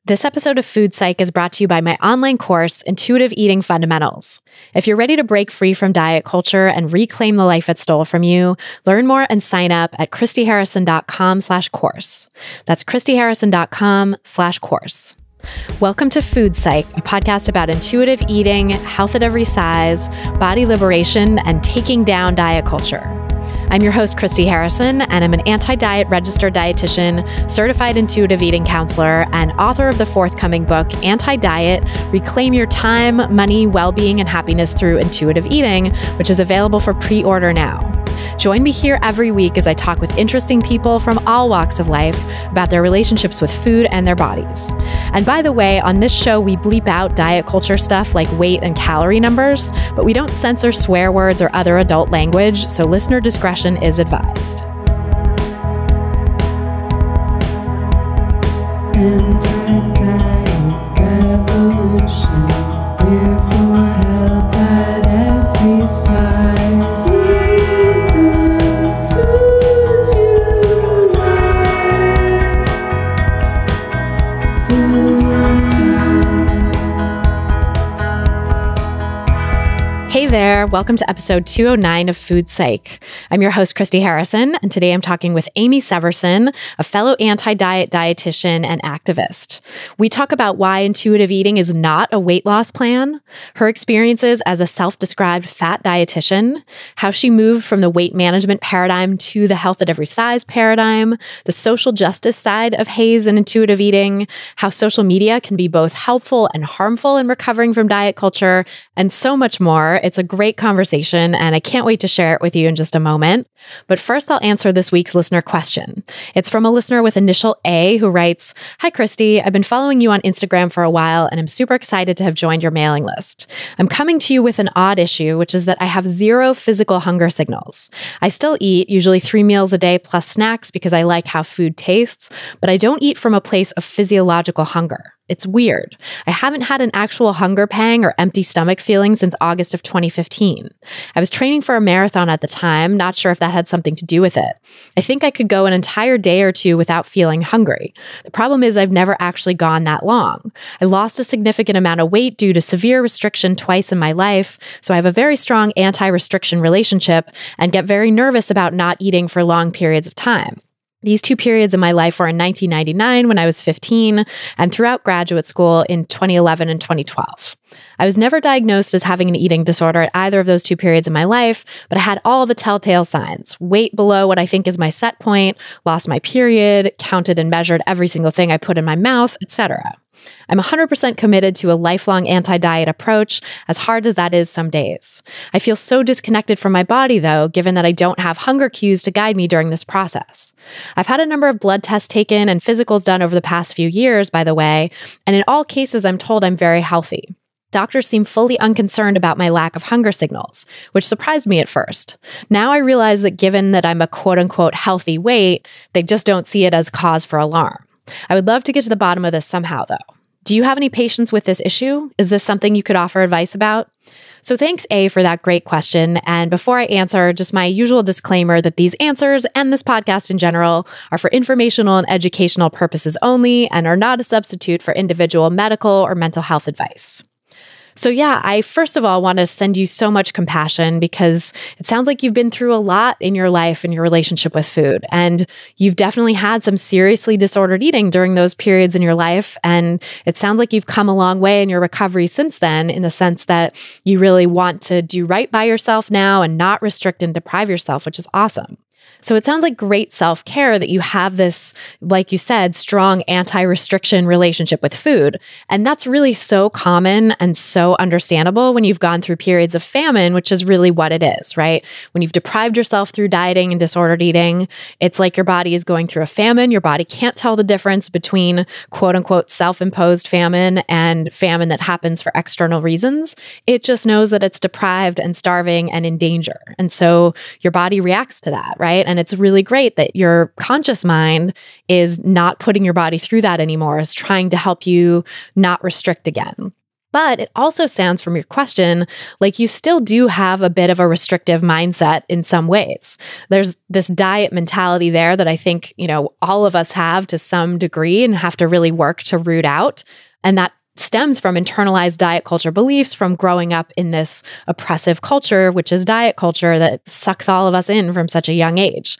This episode of Food Psych is brought to you by my online course, Intuitive Eating Fundamentals. If you're ready to break free from diet culture and reclaim the life it stole from you, learn more and sign up at christyharrison.com/course. That's christyharrison.com/course. Welcome to Food Psych, a podcast about intuitive eating, health at every size, body liberation, and taking down diet culture. I'm your host, Christy Harrison, and I'm an anti-diet registered dietitian, certified intuitive eating counselor, and author of the forthcoming book, Anti-Diet, Reclaim Your Time, Money, Well-Being, and Happiness Through Intuitive Eating, which is available for pre-order now. Join me here every week as I talk with interesting people from all walks of life about their relationships with food and their bodies. And by the way, on this show, we bleep out diet culture stuff like weight and calorie numbers, but we don't censor swear words or other adult language, so listener discretion is advised. Anti-diet revolution, we're for health at every size. Hey there, welcome to episode 209 of Food Psych. I'm your host, Christy Harrison, and today I'm talking with Amee Severson, a fellow anti-diet dietitian and activist. We talk about why intuitive eating is not a weight loss plan, her experiences as a self-described fat dietitian, how she moved from the weight management paradigm to the health at every size paradigm, the social justice side of HAES and intuitive eating, how social media can be both helpful and harmful in recovering from diet culture, and so much more. It's a great conversation, and I can't wait to share it with you in just a moment. But first, I'll answer this week's listener question. It's from a listener with initial A who writes, "Hi, Christy. I've been following you on Instagram for a while, and I'm super excited to have joined your mailing list. I'm coming to you with an odd issue, which is that I have zero physical hunger signals. I still eat, usually 3 meals a day plus snacks because I like how food tastes, but I don't eat from a place of physiological hunger. It's weird. I haven't had an actual hunger pang or empty stomach feeling since August of 2015. I was training for a marathon at the time, not sure if that had something to do with it. I think I could go an entire day or two without feeling hungry. The problem is I've never actually gone that long. I lost a significant amount of weight due to severe restriction twice in my life, so I have a very strong anti-restriction relationship and get very nervous about not eating for long periods of time. These 2 periods in my life were in 1999 when I was 15 and throughout graduate school in 2011 and 2012. I was never diagnosed as having an eating disorder at either of those 2 periods in my life, but I had all the telltale signs: weight below what I think is my set point, lost my period, counted and measured every single thing I put in my mouth, etc. I'm 100% committed to a lifelong anti-diet approach, as hard as that is some days. I feel so disconnected from my body, though, given that I don't have hunger cues to guide me during this process. I've had a number of blood tests taken and physicals done over the past few years, by the way, and in all cases, I'm told I'm very healthy. Doctors seem fully unconcerned about my lack of hunger signals, which surprised me at first. Now I realize that given that I'm a quote-unquote healthy weight, they just don't see it as cause for alarm. I would love to get to the bottom of this somehow, though. Do you have any patients with this issue? Is this something you could offer advice about? So thanks, A, for that great question. And before I answer, just my usual disclaimer that these answers and this podcast in general are for informational and educational purposes only and are not a substitute for individual medical or mental health advice. So yeah, I first of all want to send you so much compassion because it sounds like you've been through a lot in your life and your relationship with food. And you've definitely had some seriously disordered eating during those periods in your life. And it sounds like you've come a long way in your recovery since then, in the sense that you really want to do right by yourself now and not restrict and deprive yourself, which is awesome. So it sounds like great self-care that you have this, like you said, strong anti-restriction relationship with food. And that's really so common and so understandable when you've gone through periods of famine, which is really what it is, right? When you've deprived yourself through dieting and disordered eating, it's like your body is going through a famine. Your body can't tell the difference between quote unquote self-imposed famine and famine that happens for external reasons. It just knows that it's deprived and starving and in danger. And so your body reacts to that, right? And it's really great that your conscious mind is not putting your body through that anymore, is trying to help you not restrict again. But it also sounds from your question like you still do have a bit of a restrictive mindset in some ways. There's this diet mentality there that I think, all of us have to some degree and have to really work to root out. And that stems from internalized diet culture beliefs from growing up in this oppressive culture, which is diet culture that sucks all of us in from such a young age.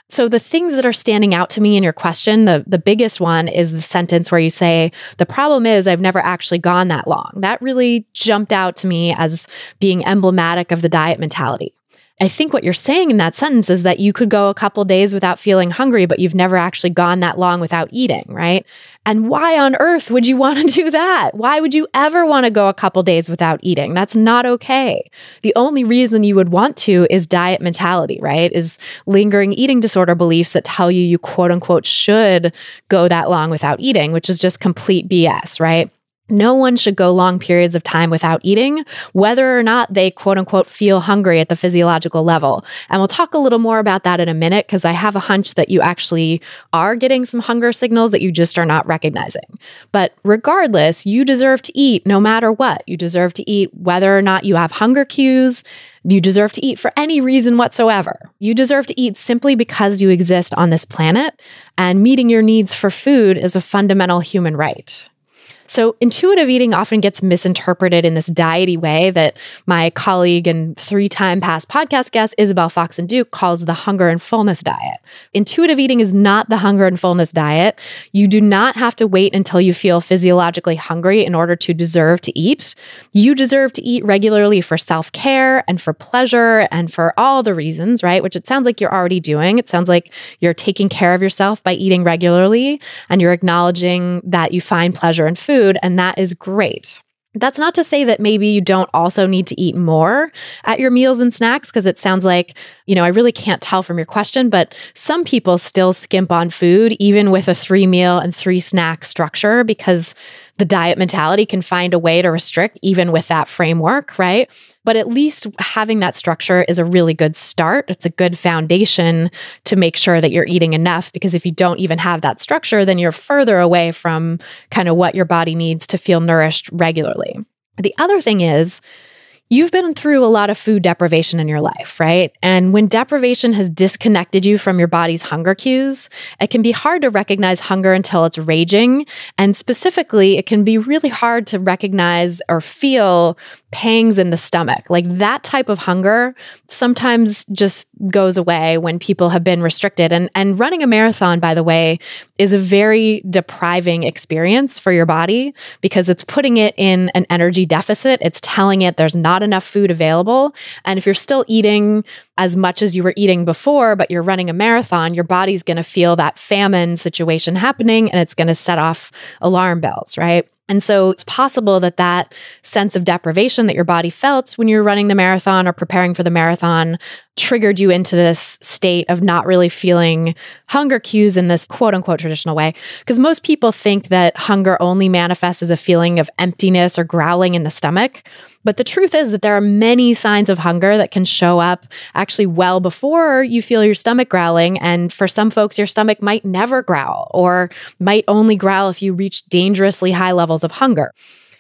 So the things that are standing out to me in your question, the biggest one is the sentence where you say, the problem is I've never actually gone that long. That really jumped out to me as being emblematic of the diet mentality. I think what you're saying in that sentence is that you could go a couple days without feeling hungry, but you've never actually gone that long without eating, right? And why on earth would you want to do that? Why would you ever want to go a couple days without eating? That's not okay. The only reason you would want to is diet mentality, right? Is lingering eating disorder beliefs that tell you quote unquote should go that long without eating, which is just complete BS, right? No one should go long periods of time without eating, whether or not they quote unquote feel hungry at the physiological level. And we'll talk a little more about that in a minute because I have a hunch that you actually are getting some hunger signals that you just are not recognizing. But regardless, you deserve to eat no matter what. You deserve to eat whether or not you have hunger cues. You deserve to eat for any reason whatsoever. You deserve to eat simply because you exist on this planet, and meeting your needs for food is a fundamental human right. So intuitive eating often gets misinterpreted in this diety way that my colleague and 3-time past podcast guest, Isabel Fox and Duke, calls the hunger and fullness diet. Intuitive eating is not the hunger and fullness diet. You do not have to wait until you feel physiologically hungry in order to deserve to eat. You deserve to eat regularly for self-care and for pleasure and for all the reasons, right? Which it sounds like you're already doing. It sounds like you're taking care of yourself by eating regularly and you're acknowledging that you find pleasure in food. And that is great. That's not to say that maybe you don't also need to eat more at your meals and snacks, because it sounds like, I really can't tell from your question, but some people still skimp on food, even with a 3-meal and 3-snack structure, because the diet mentality can find a way to restrict even with that framework, right? But at least having that structure is a really good start. It's a good foundation to make sure that you're eating enough, because if you don't even have that structure, then you're further away from kind of what your body needs to feel nourished regularly. The other thing is, you've been through a lot of food deprivation in your life, right? And when deprivation has disconnected you from your body's hunger cues, it can be hard to recognize hunger until it's raging. And specifically, it can be really hard to recognize or feel pangs in the stomach. Like that type of hunger sometimes just goes away when people have been restricted. And running a marathon, by the way, is a very depriving experience for your body because it's putting it in an energy deficit. It's telling it there's not enough food available. And if you're still eating as much as you were eating before, but you're running a marathon, your body's going to feel that famine situation happening and it's going to set off alarm bells, right? And so it's possible that that sense of deprivation that your body felt when you were running the marathon or preparing for the marathon triggered you into this state of not really feeling hunger cues in this quote unquote traditional way. Because most people think that hunger only manifests as a feeling of emptiness or growling in the stomach. But the truth is that there are many signs of hunger that can show up actually well before you feel your stomach growling. And for some folks, your stomach might never growl or might only growl if you reach dangerously high levels of hunger.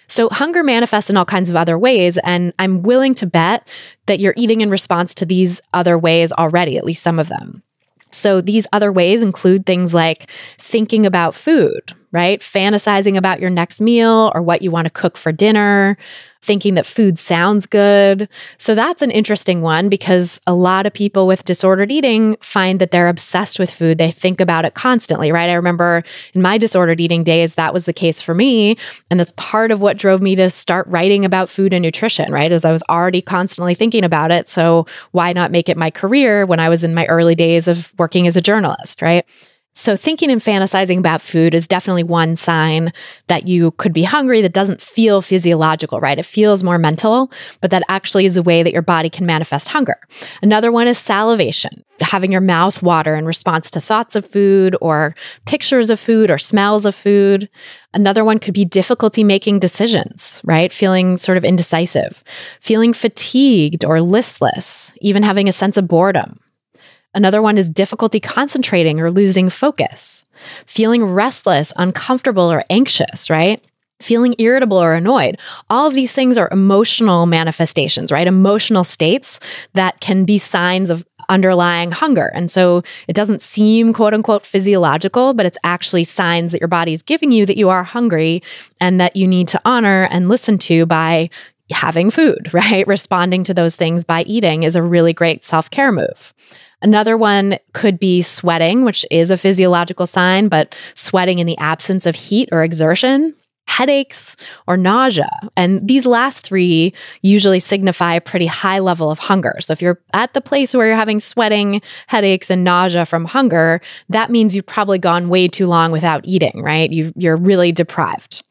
So hunger manifests in all kinds of other ways, and I'm willing to bet that you're eating in response to these other ways already, at least some of them. So these other ways include things like thinking about food, right? Fantasizing about your next meal or what you want to cook for dinner, thinking that food sounds good. So that's an interesting one because a lot of people with disordered eating find that they're obsessed with food. They think about it constantly, right? I remember in my disordered eating days, that was the case for me. And that's part of what drove me to start writing about food and nutrition, right? As I was already constantly thinking about it. So why not make it my career when I was in my early days of working as a journalist, right? So thinking and fantasizing about food is definitely one sign that you could be hungry that doesn't feel physiological, right? It feels more mental, but that actually is a way that your body can manifest hunger. Another one is salivation, having your mouth water in response to thoughts of food or pictures of food or smells of food. Another one could be difficulty making decisions, right? Feeling sort of indecisive, feeling fatigued or listless, even having a sense of boredom. Another one is difficulty concentrating or losing focus, feeling restless, uncomfortable, or anxious, right? feeling irritable or annoyed. All of these things are emotional manifestations, right? Emotional states that can be signs of underlying hunger. And so it doesn't seem quote unquote physiological, but it's actually signs that your body is giving you that you are hungry and that you need to honor and listen to by having food, right? Responding to those things by eating is a really great self-care move. Another one could be sweating, which is a physiological sign, but sweating in the absence of heat or exertion, headaches, or nausea. And these last three usually signify a pretty high level of hunger. So if you're at the place where you're having sweating, headaches, and nausea from hunger, that means you've probably gone way too long without eating, right? You're really deprived.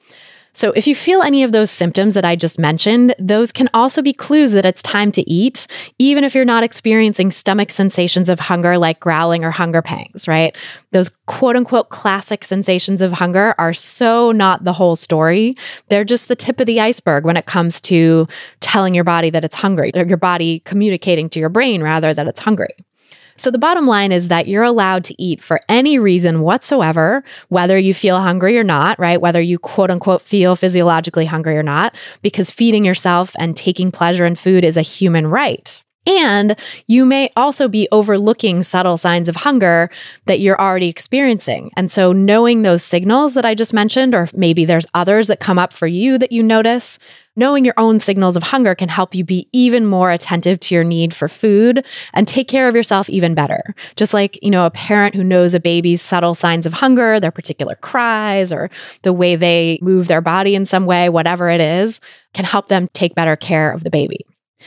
So if you feel any of those symptoms that I just mentioned, those can also be clues that it's time to eat, even if you're not experiencing stomach sensations of hunger like growling or hunger pangs, right? Those quote unquote classic sensations of hunger are so not the whole story. They're just the tip of the iceberg when it comes to telling your body that it's hungry, or your body communicating to your brain rather that it's hungry. So the bottom line is that you're allowed to eat for any reason whatsoever, whether you feel hungry or not, right? Whether you quote unquote feel physiologically hungry or not, because feeding yourself and taking pleasure in food is a human right. And you may also be overlooking subtle signs of hunger that you're already experiencing. And so knowing those signals that I just mentioned, or maybe there's others that come up for you that you notice, knowing your own signals of hunger can help you be even more attentive to your need for food and take care of yourself even better. Just like, a parent who knows a baby's subtle signs of hunger, their particular cries, or the way they move their body in some way, whatever it is, can help them take better care of the baby.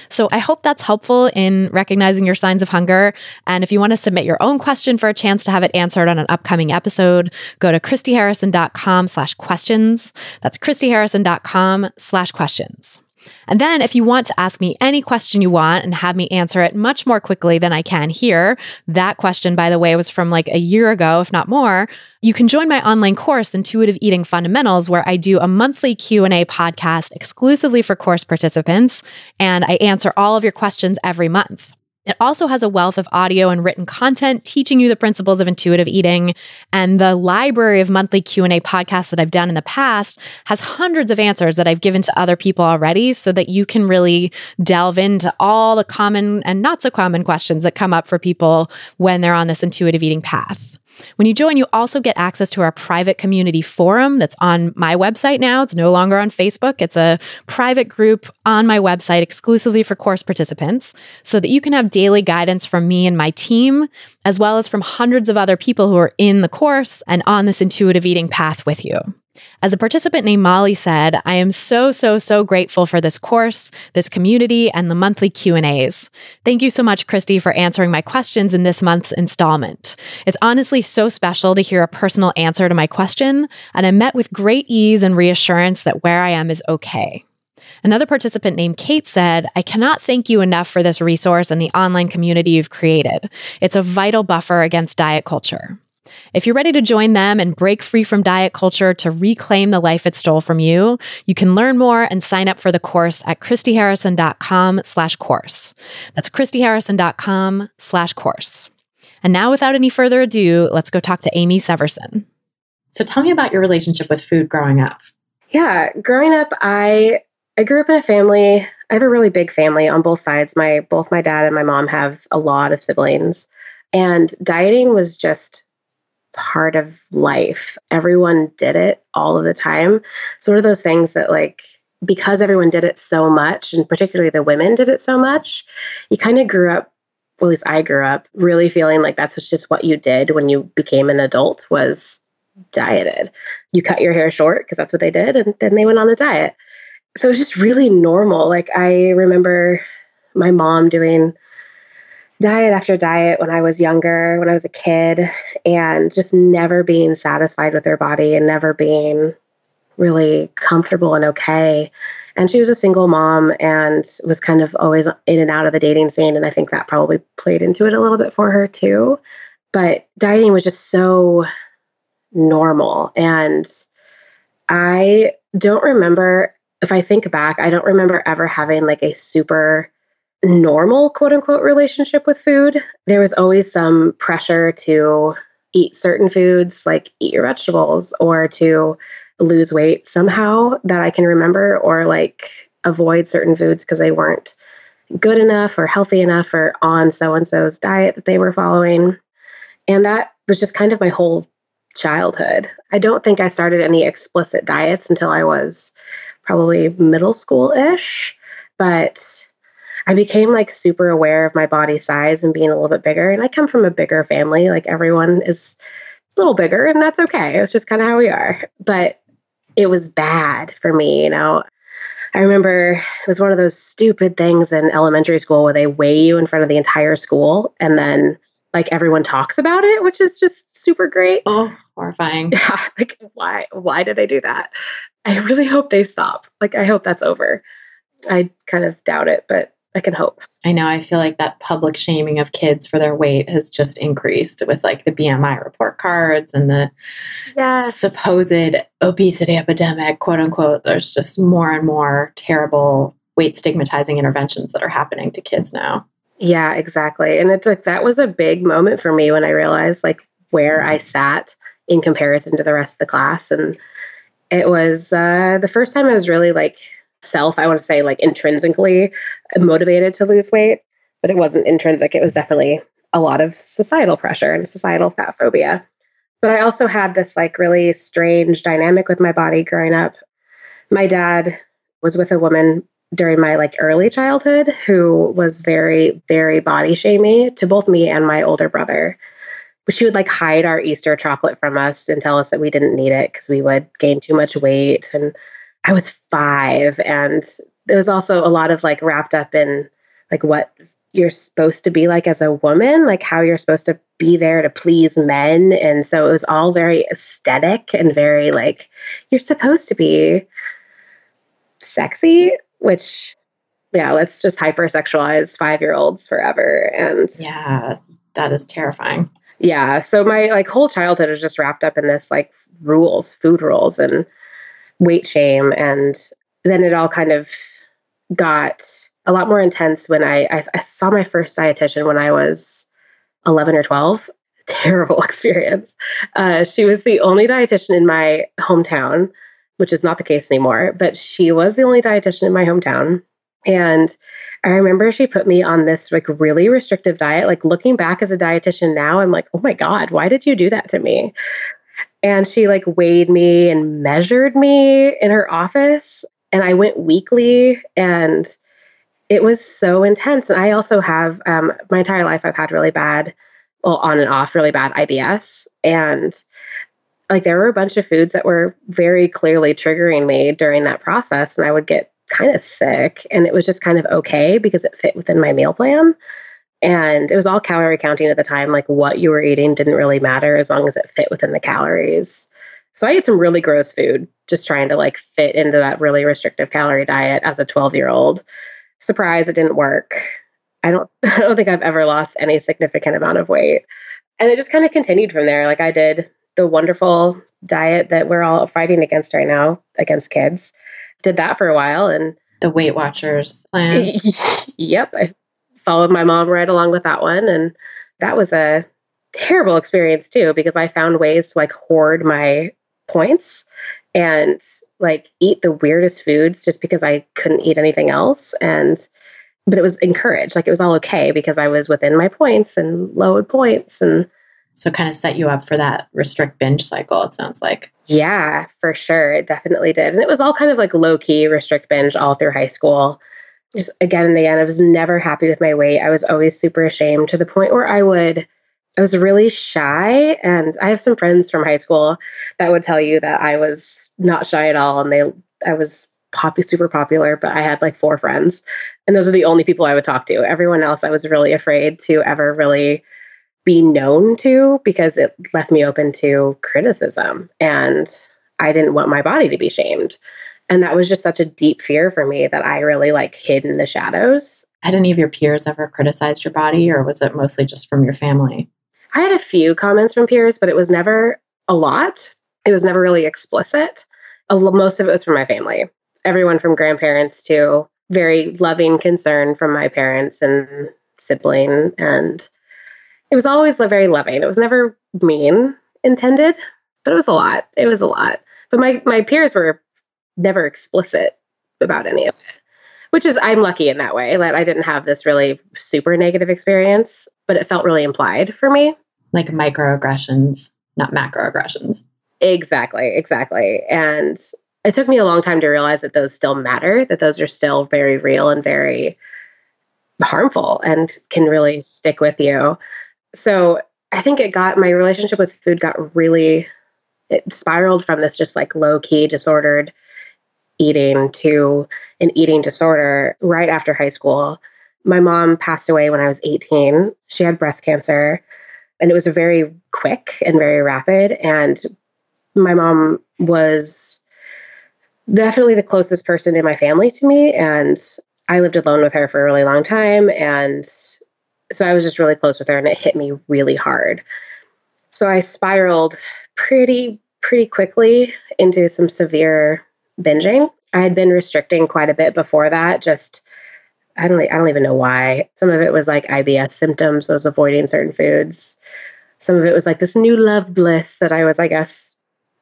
So I hope that's helpful in recognizing your signs of hunger. And if you want to submit your own question for a chance to have it answered on an upcoming episode, go to christyharrison.com/questions. That's christyharrison.com/questions. And then if you want to ask me any question you want and have me answer it much more quickly than I can here, that question, by the way, was from like a year ago, if not more, you can join my online course, Intuitive Eating Fundamentals, where I do a monthly Q&A podcast exclusively for course participants, and I answer all of your questions every month. It also has a wealth of audio and written content teaching you the principles of intuitive eating. And the library of monthly Q&A podcasts that I've done in the past has hundreds of answers that I've given to other people already so that you can really delve into all the common and not so common questions that come up for people when they're on this intuitive eating path. When you join, you also get access to our private community forum that's on my website now. It's no longer on Facebook. It's a private group on my website exclusively for course participants so that you can have daily guidance from me and my team, as well as from hundreds of other people who are in the course and on this intuitive eating path with you. As a participant named Molly said, I am so grateful for this course, this community, and the monthly Q&As. Thank you so much, Christy, for answering my questions in this month's installment. It's honestly so special to hear a personal answer to my question, and I'm met with great ease and reassurance that where I am is okay. Another participant named Kate said, I cannot thank you enough for this resource and the online community you've created. It's a vital buffer against diet culture. If you're ready to join them and break free from diet culture to reclaim the life it stole from you, you can learn more and sign up for the course at christyharrison.com/course. That's christyharrison.com/course. And now, without any further ado, let's go talk to Amee Severson. So tell me about your relationship with food growing up. Yeah, growing up, I grew up in a family. I have a really big family on both sides. Both my dad and my mom have a lot of siblings. And dieting was just part of life. Everyone did it all of the time. It's one of those things that, like, because everyone did it so much, and particularly the women did it so much, you kind of grew up, well, at least I grew up, really feeling like that's just what you did when you became an adult, was dieted. You cut your hair short because that's what they did, and then they went on a diet. So it was just really normal. Like, I remember my mom doing diet after diet when I was younger, when I was a kid, and just never being satisfied with her body and never being really comfortable and okay. And she was a single mom and was kind of always in and out of the dating scene. And I think that probably played into it a little bit for her too. But dieting was just so normal. And I don't remember, if I think back, I don't remember ever having like a super normal, quote unquote, relationship with food. There was always some pressure to eat certain foods, like eat your vegetables, or to lose weight somehow that I can remember, or like avoid certain foods because they weren't good enough or healthy enough or on so-and-so's diet that they were following. And that was just kind of my whole childhood. I don't think I started any explicit diets until I was probably middle school-ish, but I became like super aware of my body size and being a little bit bigger. And I come from a bigger family. Like everyone is a little bigger, and that's okay. It's just kind of how we are. But it was bad for me, you know. I remember it was one of those stupid things in elementary school where they weigh you in front of the entire school and then like everyone talks about it, which is just super great. Oh, horrifying. Yeah, like why did they do that? I really hope they stop. Like I hope that's over. I kind of doubt it, but I can hope. I know. I feel like that public shaming of kids for their weight has just increased with like the BMI report cards and the supposed obesity epidemic, quote unquote. There's just more and more terrible weight stigmatizing interventions that are happening to kids now. Yeah, exactly. And it's like that was a big moment for me when I realized like where I sat in comparison to the rest of the class. And it was the first time I was really like I want to say like intrinsically motivated to lose weight, but it wasn't intrinsic. It was definitely a lot of societal pressure and societal fat phobia. But I also had this like really strange dynamic with my body growing up. My dad was with a woman during my like early childhood who was very, very body shamey to both me and my older brother. But she would like hide our Easter chocolate from us and tell us that we didn't need it because we would gain too much weight. And I was 5, and there was also a lot of like wrapped up in like what you're supposed to be like as a woman, like how you're supposed to be there to please men. And so it was all very aesthetic and very like, you're supposed to be sexy, which, yeah, let's just hypersexualize 5-year-olds forever. And yeah, that is terrifying. Yeah. So my like whole childhood was just wrapped up in this like rules, food rules and weight shame. And then it all kind of got a lot more intense when I saw my first dietitian when I was 11 or 12. Terrible experience. She was the only dietitian in my hometown, which is not the case anymore, but she was the only dietitian in my hometown. And I remember she put me on this like really restrictive diet. Like looking back as a dietitian now, I'm like, oh my God, why did you do that to me? And she like weighed me and measured me in her office. And I went weekly, and it was so intense. And I also have, my entire life, I've had really bad, well, on and off, really bad IBS. And like there were a bunch of foods that were very clearly triggering me during that process. And I would get kind of sick, and it was just kind of okay because it fit within my meal plan. And it was all calorie counting at the time. Like what you were eating didn't really matter as long as it fit within the calories. So I ate some really gross food, just trying to like fit into that really restrictive calorie diet as a 12-year-old. Surprise, it didn't work. I don't think I've ever lost any significant amount of weight. And it just kind of continued from there. Like I did the wonderful diet that we're all fighting against right now, against kids. Did that for a while. And the Weight Watchers plan. Yep. I followed my mom right along with that one. And that was a terrible experience too, because I found ways to like hoard my points and like eat the weirdest foods just because I couldn't eat anything else. But it was encouraged. Like it was all okay because I was within my points and lowered points. And so kind of set you up for that restrict binge cycle, it sounds like. Yeah, for sure. It definitely did. And it was all kind of like low key restrict binge all through high school. Just again and again, I was never happy with my weight. I was always super ashamed to the point where I was really shy. And I have some friends from high school that would tell you that I was not shy at all. And I was super popular, but I had like 4 friends. And those are the only people I would talk to. Everyone else I was really afraid to ever really be known to because it left me open to criticism. And I didn't want my body to be shamed. And that was just such a deep fear for me that I really like hid in the shadows. Had any of your peers ever criticized your body, or was it mostly just from your family? I had a few comments from peers, but it was never a lot. It was never really explicit. Most of it was from my family. Everyone from grandparents to very loving concern from my parents and sibling. And it was always very loving. It was never mean intended, but it was a lot. It was a lot. But my peers were never explicit about any of it, which is, I'm lucky in that way that I didn't have this really super negative experience, but it felt really implied for me. Like microaggressions, not macroaggressions. Exactly. And it took me a long time to realize that those still matter, that those are still very real and very harmful and can really stick with you. So I think my relationship with food it spiraled from this just like low key disordered eating to an eating disorder right after high school. My mom passed away when I was 18. She had breast cancer, and it was very quick and very rapid. And my mom was definitely the closest person in my family to me. And I lived alone with her for a really long time. And so I was just really close with her, and it hit me really hard. So I spiraled pretty quickly into some severe binging. I had been restricting quite a bit before that. I don't even know why. Some of it was like IBS symptoms. I was avoiding certain foods. Some of it was like this new love bliss that I was, I guess,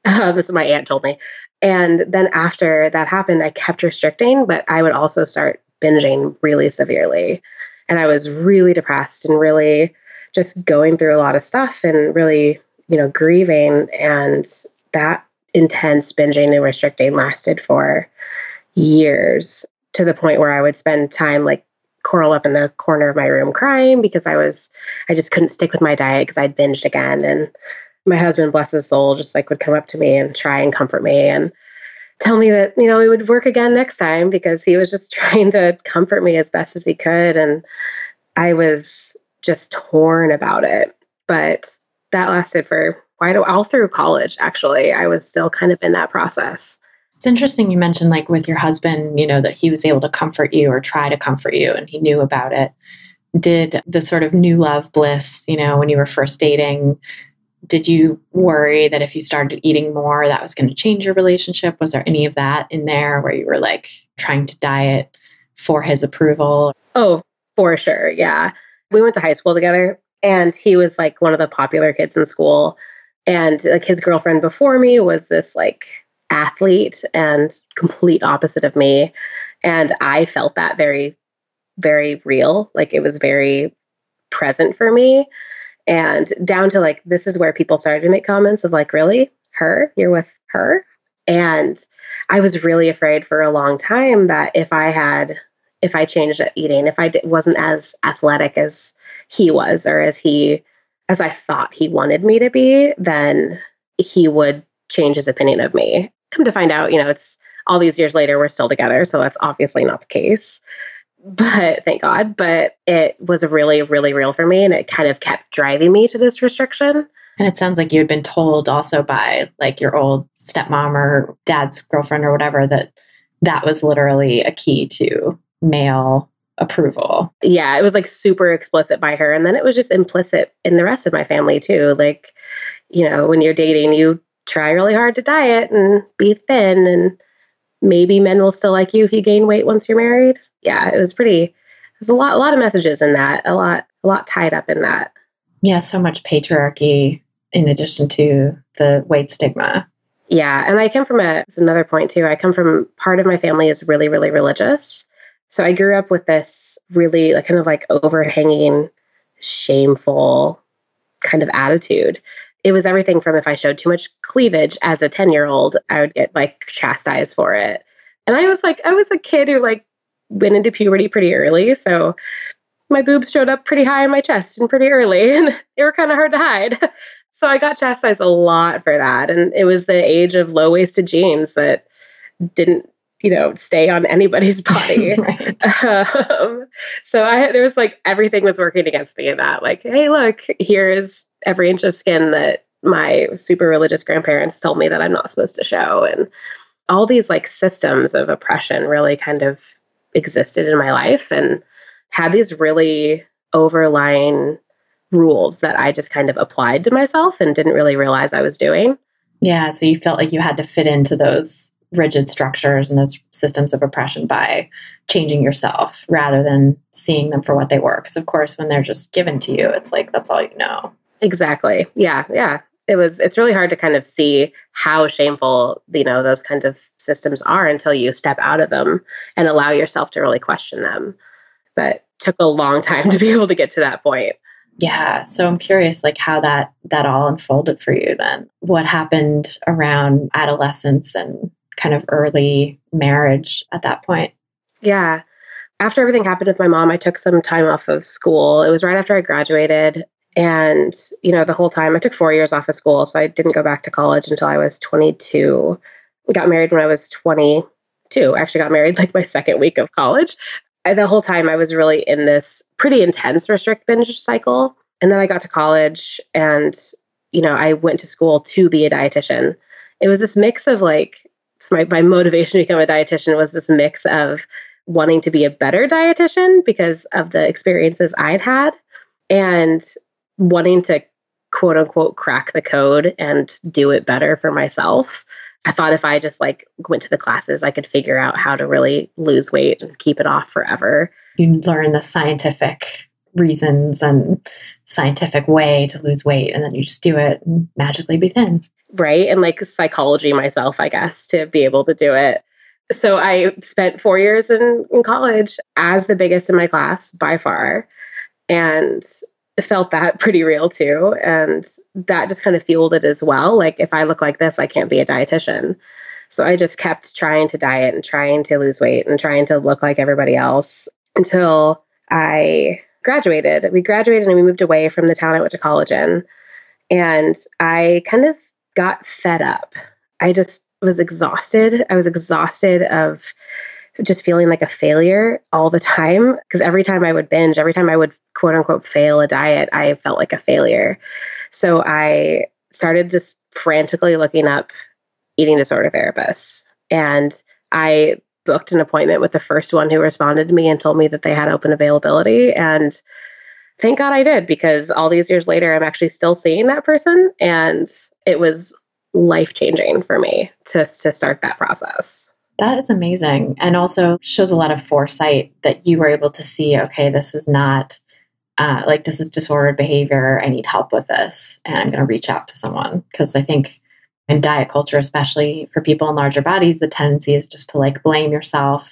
this is what my aunt told me. And then after that happened, I kept restricting, but I would also start binging really severely. And I was really depressed and really just going through a lot of stuff and really, grieving. And that intense binging and restricting lasted for years, to the point where I would spend time like curl up in the corner of my room crying because I just couldn't stick with my diet because I'd binged again. And my husband, bless his soul, just like would come up to me and try and comfort me and tell me that, it would work again next time, because he was just trying to comfort me as best as he could. And I was just torn about it. But that lasted for all through college, actually. I was still kind of in that process. It's interesting you mentioned, like, with your husband, that he was able to comfort you or try to comfort you, and he knew about it. Did the sort of new love bliss, when you were first dating, did you worry that if you started eating more, that was going to change your relationship? Was there any of that in there where you were like trying to diet for his approval? Oh, for sure. Yeah. We went to high school together, and he was like one of the popular kids in school. And like his girlfriend before me was this like athlete and complete opposite of me. And I felt that very, very real. Like it was very present for me. And down to like, this is where people started to make comments of like, really? Her? You're with her? And I was really afraid for a long time that if I changed at eating, if I wasn't as athletic as he was, or as I thought he wanted me to be, then he would change his opinion of me. Come to find out, it's all these years later, we're still together. So that's obviously not the case. But thank God. But it was really, really real for me. And it kind of kept driving me to this restriction. And it sounds like you had been told also by like your old stepmom or dad's girlfriend or whatever, that was literally a key to male approval. Yeah, it was like super explicit by her. And then it was just implicit in the rest of my family too. Like, when you're dating, you try really hard to diet and be thin, and maybe men will still like you if you gain weight once you're married. Yeah, there's a lot of messages in that, a lot tied up in that. Yeah, so much patriarchy in addition to the weight stigma. Yeah, and I come from it's another point too. I come from, part of my family is really, really religious. So I grew up with this really like kind of like overhanging, shameful kind of attitude. It was everything from, if I showed too much cleavage as a 10-year-old, I would get like chastised for it. And I was a kid who like went into puberty pretty early. So my boobs showed up pretty high in my chest and pretty early, and they were kind of hard to hide. So I got chastised a lot for that. And it was the age of low-waisted jeans that didn't, stay on anybody's body. Right. So there was like, everything was working against me in that. Like, hey, look, here is every inch of skin that my super religious grandparents told me that I'm not supposed to show. And all these like systems of oppression really kind of existed in my life and had these really overlying rules that I just kind of applied to myself and didn't really realize I was doing. Yeah. So you felt like you had to fit into those rigid structures and those systems of oppression by changing yourself rather than seeing them for what they were. Because of course, when they're just given to you, it's like, that's all you know. Exactly. Yeah. it's really hard to kind of see how shameful, those kinds of systems are until you step out of them and allow yourself to really question them. But took a long time to be able to get to that point. Yeah. So I'm curious, like how that all unfolded for you then. What happened around adolescence and kind of early marriage at that point? Yeah. After everything happened with my mom, I took some time off of school. It was right after I graduated. And, the whole time I took 4 years off of school. So I didn't go back to college until I was 22. Got married when I was 22. Actually got married like my second week of college. The whole time I was really in this pretty intense restrict binge cycle. And then I got to college and, I went to school to be a dietitian. It was this mix of my motivation to become a dietitian was this mix of wanting to be a better dietitian because of the experiences I'd had and wanting to quote unquote crack the code and do it better for myself. I thought if I just went to the classes, I could figure out how to really lose weight and keep it off forever. You learn the scientific reasons and scientific way to lose weight, and then you just do it and magically be thin. Right. And psychology myself, I guess, to be able to do it. So I spent 4 years in college as the biggest in my class by far, and felt that pretty real too. And that just kind of fueled it as well. If I look like this, I can't be a dietitian. So I just kept trying to diet and trying to lose weight and trying to look like everybody else until I graduated. We graduated and we moved away from the town I went to college in. And I kind of got fed up. I just was exhausted. I was exhausted of just feeling like a failure all the time. Because every time I would binge, every time I would quote unquote fail a diet, I felt like a failure. So I started just frantically looking up eating disorder therapists. And I booked an appointment with the first one who responded to me and told me that they had open availability. And thank God I did, because all these years later, I'm actually still seeing that person. And it was life-changing for me to start that process. That is amazing. And also shows a lot of foresight that you were able to see, okay, this is not this is disordered behavior. I need help with this. And I'm going to reach out to someone. Because I think in diet culture, especially for people in larger bodies, the tendency is just to blame yourself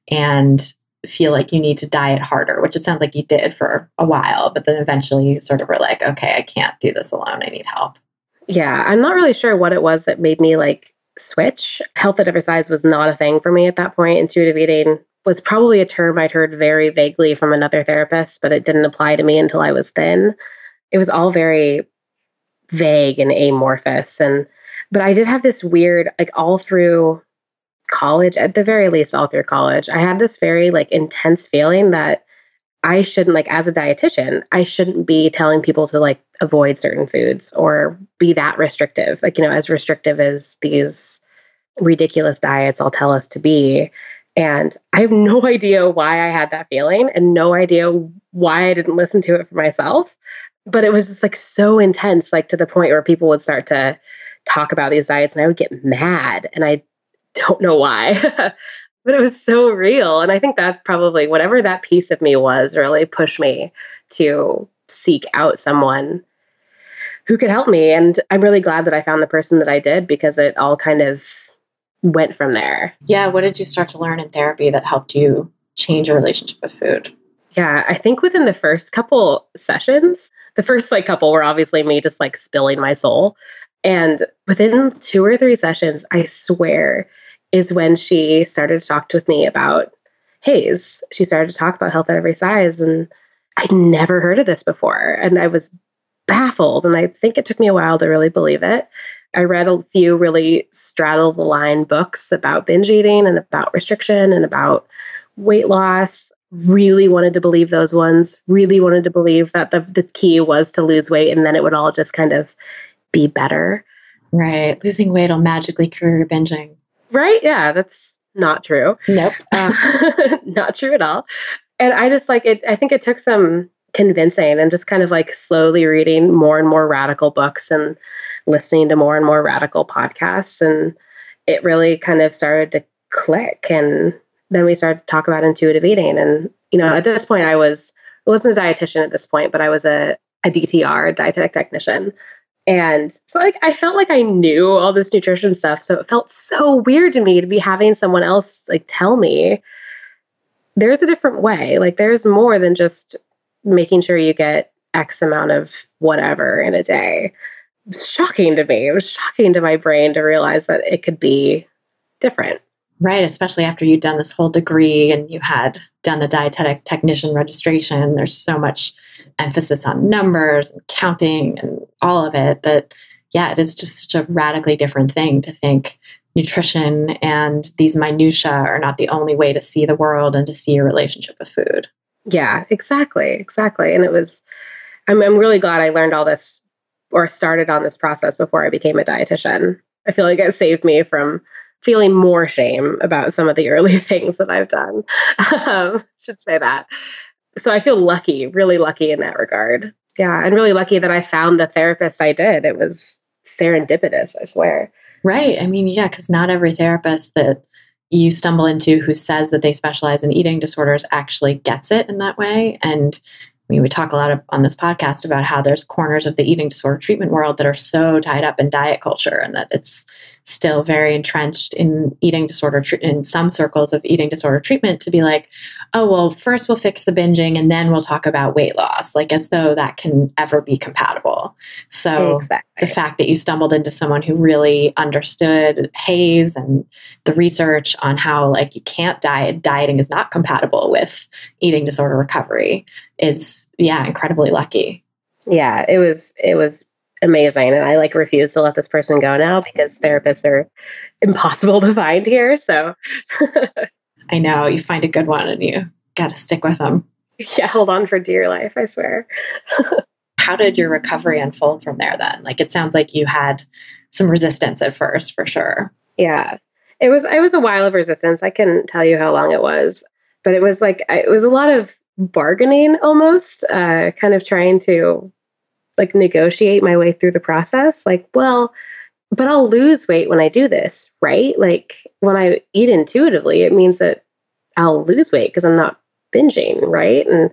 and feel like you need to diet harder, which it sounds like you did for a while. But then eventually you sort of were like, okay, I can't do this alone. I need help. Yeah, I'm not really sure what it was that made me switch. Health at every size was not a thing for me at that point. Intuitive eating was probably a term I'd heard very vaguely from another therapist, but it didn't apply to me until I was thin. It was all very vague and amorphous. But I did have this weird, all through college, at the very least, all through college, I had this very intense feeling that I shouldn't, as a dietitian, I shouldn't be telling people to avoid certain foods or be that restrictive, as restrictive as these ridiculous diets all tell us to be. And I have no idea why I had that feeling and no idea why I didn't listen to it for myself. But it was just so intense, to the point where people would start to talk about these diets and I would get mad and I don't know why. But it was so real. And I think that's probably whatever that piece of me was really pushed me to seek out someone who could help me. And I'm really glad that I found the person that I did, because it all kind of went from there. Yeah. What did you start to learn in therapy that helped you change your relationship with food? Yeah, I think within the first couple sessions, the first couple were obviously me just spilling my soul. And within 2 or 3 sessions, I swear, is when she started to talk with me about HAES. She started to talk about health at every size. And I'd never heard of this before. And I was baffled. And I think it took me a while to really believe it. I read a few really straddle the line books about binge eating and about restriction and about weight loss. Really wanted to believe those ones. Really wanted to believe that the key was to lose weight and then it would all just kind of be better. Right. Losing weight will magically cure your binging. Right? Yeah, that's not true. Nope. Not true at all. And I just it. I think it took some convincing and just kind of slowly reading more and more radical books and listening to more and more radical podcasts. And it really kind of started to click. And then we started to talk about intuitive eating. And, at this point I wasn't a dietitian at this point, but I was a DTR, a dietetic technician. And so like I felt like I knew all this nutrition stuff. So it felt so weird to me to be having someone else like tell me there's a different way. Like there's more than just making sure you get X amount of whatever in a day. It was shocking to me. It was shocking to my brain to realize that it could be different. Right. Especially after you'd done this whole degree and you had done the dietetic technician registration. There's so much emphasis on numbers and counting and all of it that, yeah, it is just such a radically different thing to think nutrition and these minutiae are not the only way to see the world and to see your relationship with food. Yeah, exactly. Exactly. And I'm really glad I learned all this or started on this process before I became a dietitian. I feel like it saved me from feeling more shame about some of the early things that I've done. Should say that. So I feel lucky, really lucky in that regard. Yeah. And really lucky that I found the therapist I did. It was serendipitous, I swear. Right. I mean, yeah, because not every therapist that you stumble into who says that they specialize in eating disorders actually gets it in that way. And I mean, we talk a lot on this podcast about how there's corners of the eating disorder treatment world that are so tied up in diet culture and that it's still very entrenched in eating disorder, in some circles of eating disorder treatment to be like, oh, well, first we'll fix the binging and then we'll talk about weight loss, like as though that can ever be compatible. So Exactly. The fact that you stumbled into someone who really understood HAES and the research on how like you can't dieting is not compatible with eating disorder recovery is, yeah, incredibly lucky. Yeah, it was amazing. And I like refuse to let this person go now because therapists are impossible to find here. So I know you find a good one and you got to stick with them. yeah, hold on for dear life, I swear. How did your recovery unfold from there then? Like, it sounds like you had some resistance at first, for sure. Yeah, it was a while of resistance. I couldn't tell you how long it was, but it was like, it was a lot of bargaining almost, kind of trying to like negotiate my way through the process. Like, well, but I'll lose weight when I do this, right? Like when I eat intuitively, it means that I'll lose weight because I'm not binging, right? And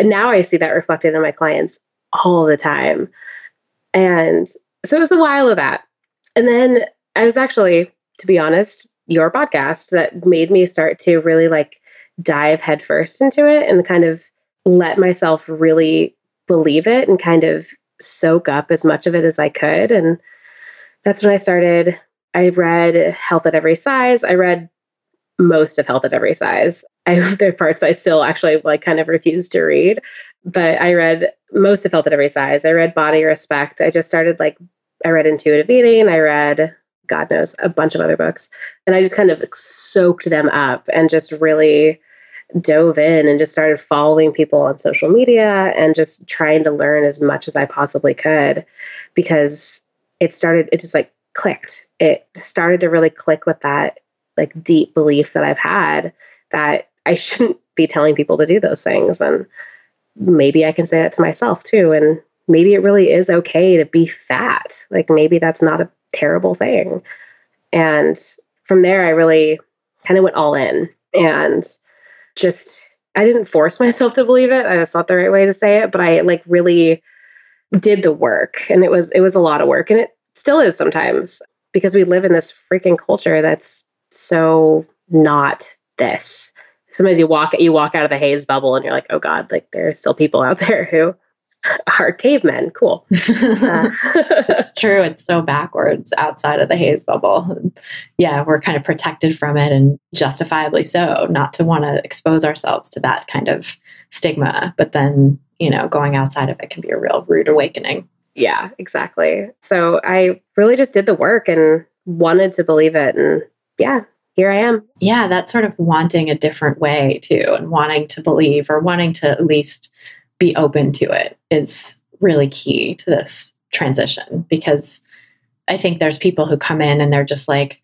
now I see that reflected in my clients all the time. And so it was a while of that. And then I was actually, to be honest, your podcast that made me start to really like dive headfirst into it and kind of let myself really believe it and kind of soak up as much of it as I could. And that's when I read Health at Every Size. I read most of Health at Every Size. There are parts I still actually like kind of refuse to read, but I read most of Health at Every Size. I read Body Respect. I read Intuitive Eating. I read, God knows, a bunch of other books. And I just kind of soaked them up and just really dove in and just started following people on social media and just trying to learn as much as I possibly could because it just like clicked. It started to really click with that like deep belief that I've had that I shouldn't be telling people to do those things. And maybe I can say that to myself too. And maybe it really is okay to be fat. Like maybe that's not a terrible thing. And from there, I really kind of went all in and I didn't force myself to believe it. That's not the right way to say it, but I like really did the work and it was a lot of work and it still is sometimes because we live in this freaking culture that's so not this. Sometimes you walk out of the HAES bubble and you're like, oh God, like there are still people out there who are cavemen. Cool. It's true. It's so backwards outside of the HAES bubble. Yeah, we're kind of protected from it and justifiably so, not to want to expose ourselves to that kind of stigma. But then, going outside of it can be a real rude awakening. Yeah, exactly. So I really just did the work and wanted to believe it. And yeah, here I am. Yeah, that sort of wanting a different way too, and wanting to believe or wanting to at least be open to it is really key to this transition because I think there's people who come in and they're just like,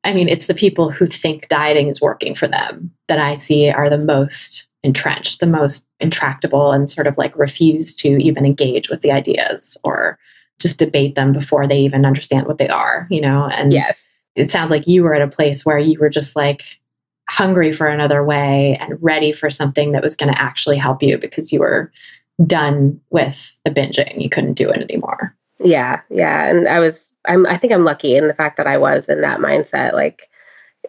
it's the people who think dieting is working for them that I see are the most entrenched, the most intractable and sort of like refuse to even engage with the ideas or just debate them before they even understand what they are, and yes. It sounds like you were at a place where you were just like hungry for another way and ready for something that was going to actually help you because you were done with the binging. You couldn't do it anymore. Yeah. Yeah. And I think I'm lucky in the fact that I was in that mindset. Like,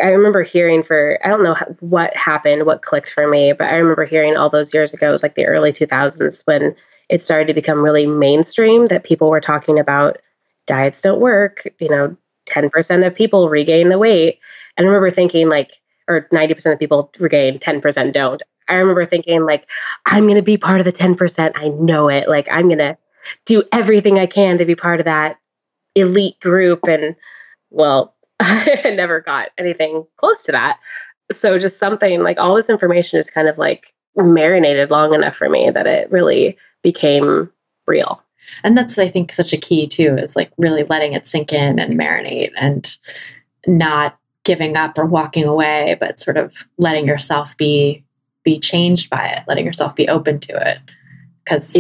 I remember hearing I don't know what happened, what clicked for me, but I remember hearing all those years ago, it was like the early 2000s when it started to become really mainstream that people were talking about diets don't work, 10% of people regain the weight. And I remember thinking like, or 90% of people regain, 10% don't. I remember thinking like, I'm going to be part of the 10%. I know it. Like, I'm going to do everything I can to be part of that elite group. And well, I never got anything close to that. So just something like all this information is kind of like marinated long enough for me that it really became real. And that's, I think, such a key too, is like really letting it sink in and marinate and not giving up or walking away, but sort of letting yourself be changed by it, letting yourself be open to it. Because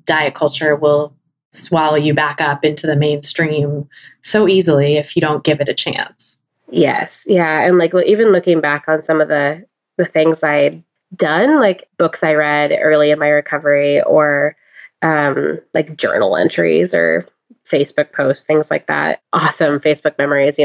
diet culture will swallow you back up into the mainstream so easily if you don't give it a chance. Yes. Yeah. And like even looking back on some of the things I'd done, like books I read early in my recovery or like journal entries or Facebook posts, things like that. Awesome Facebook memories,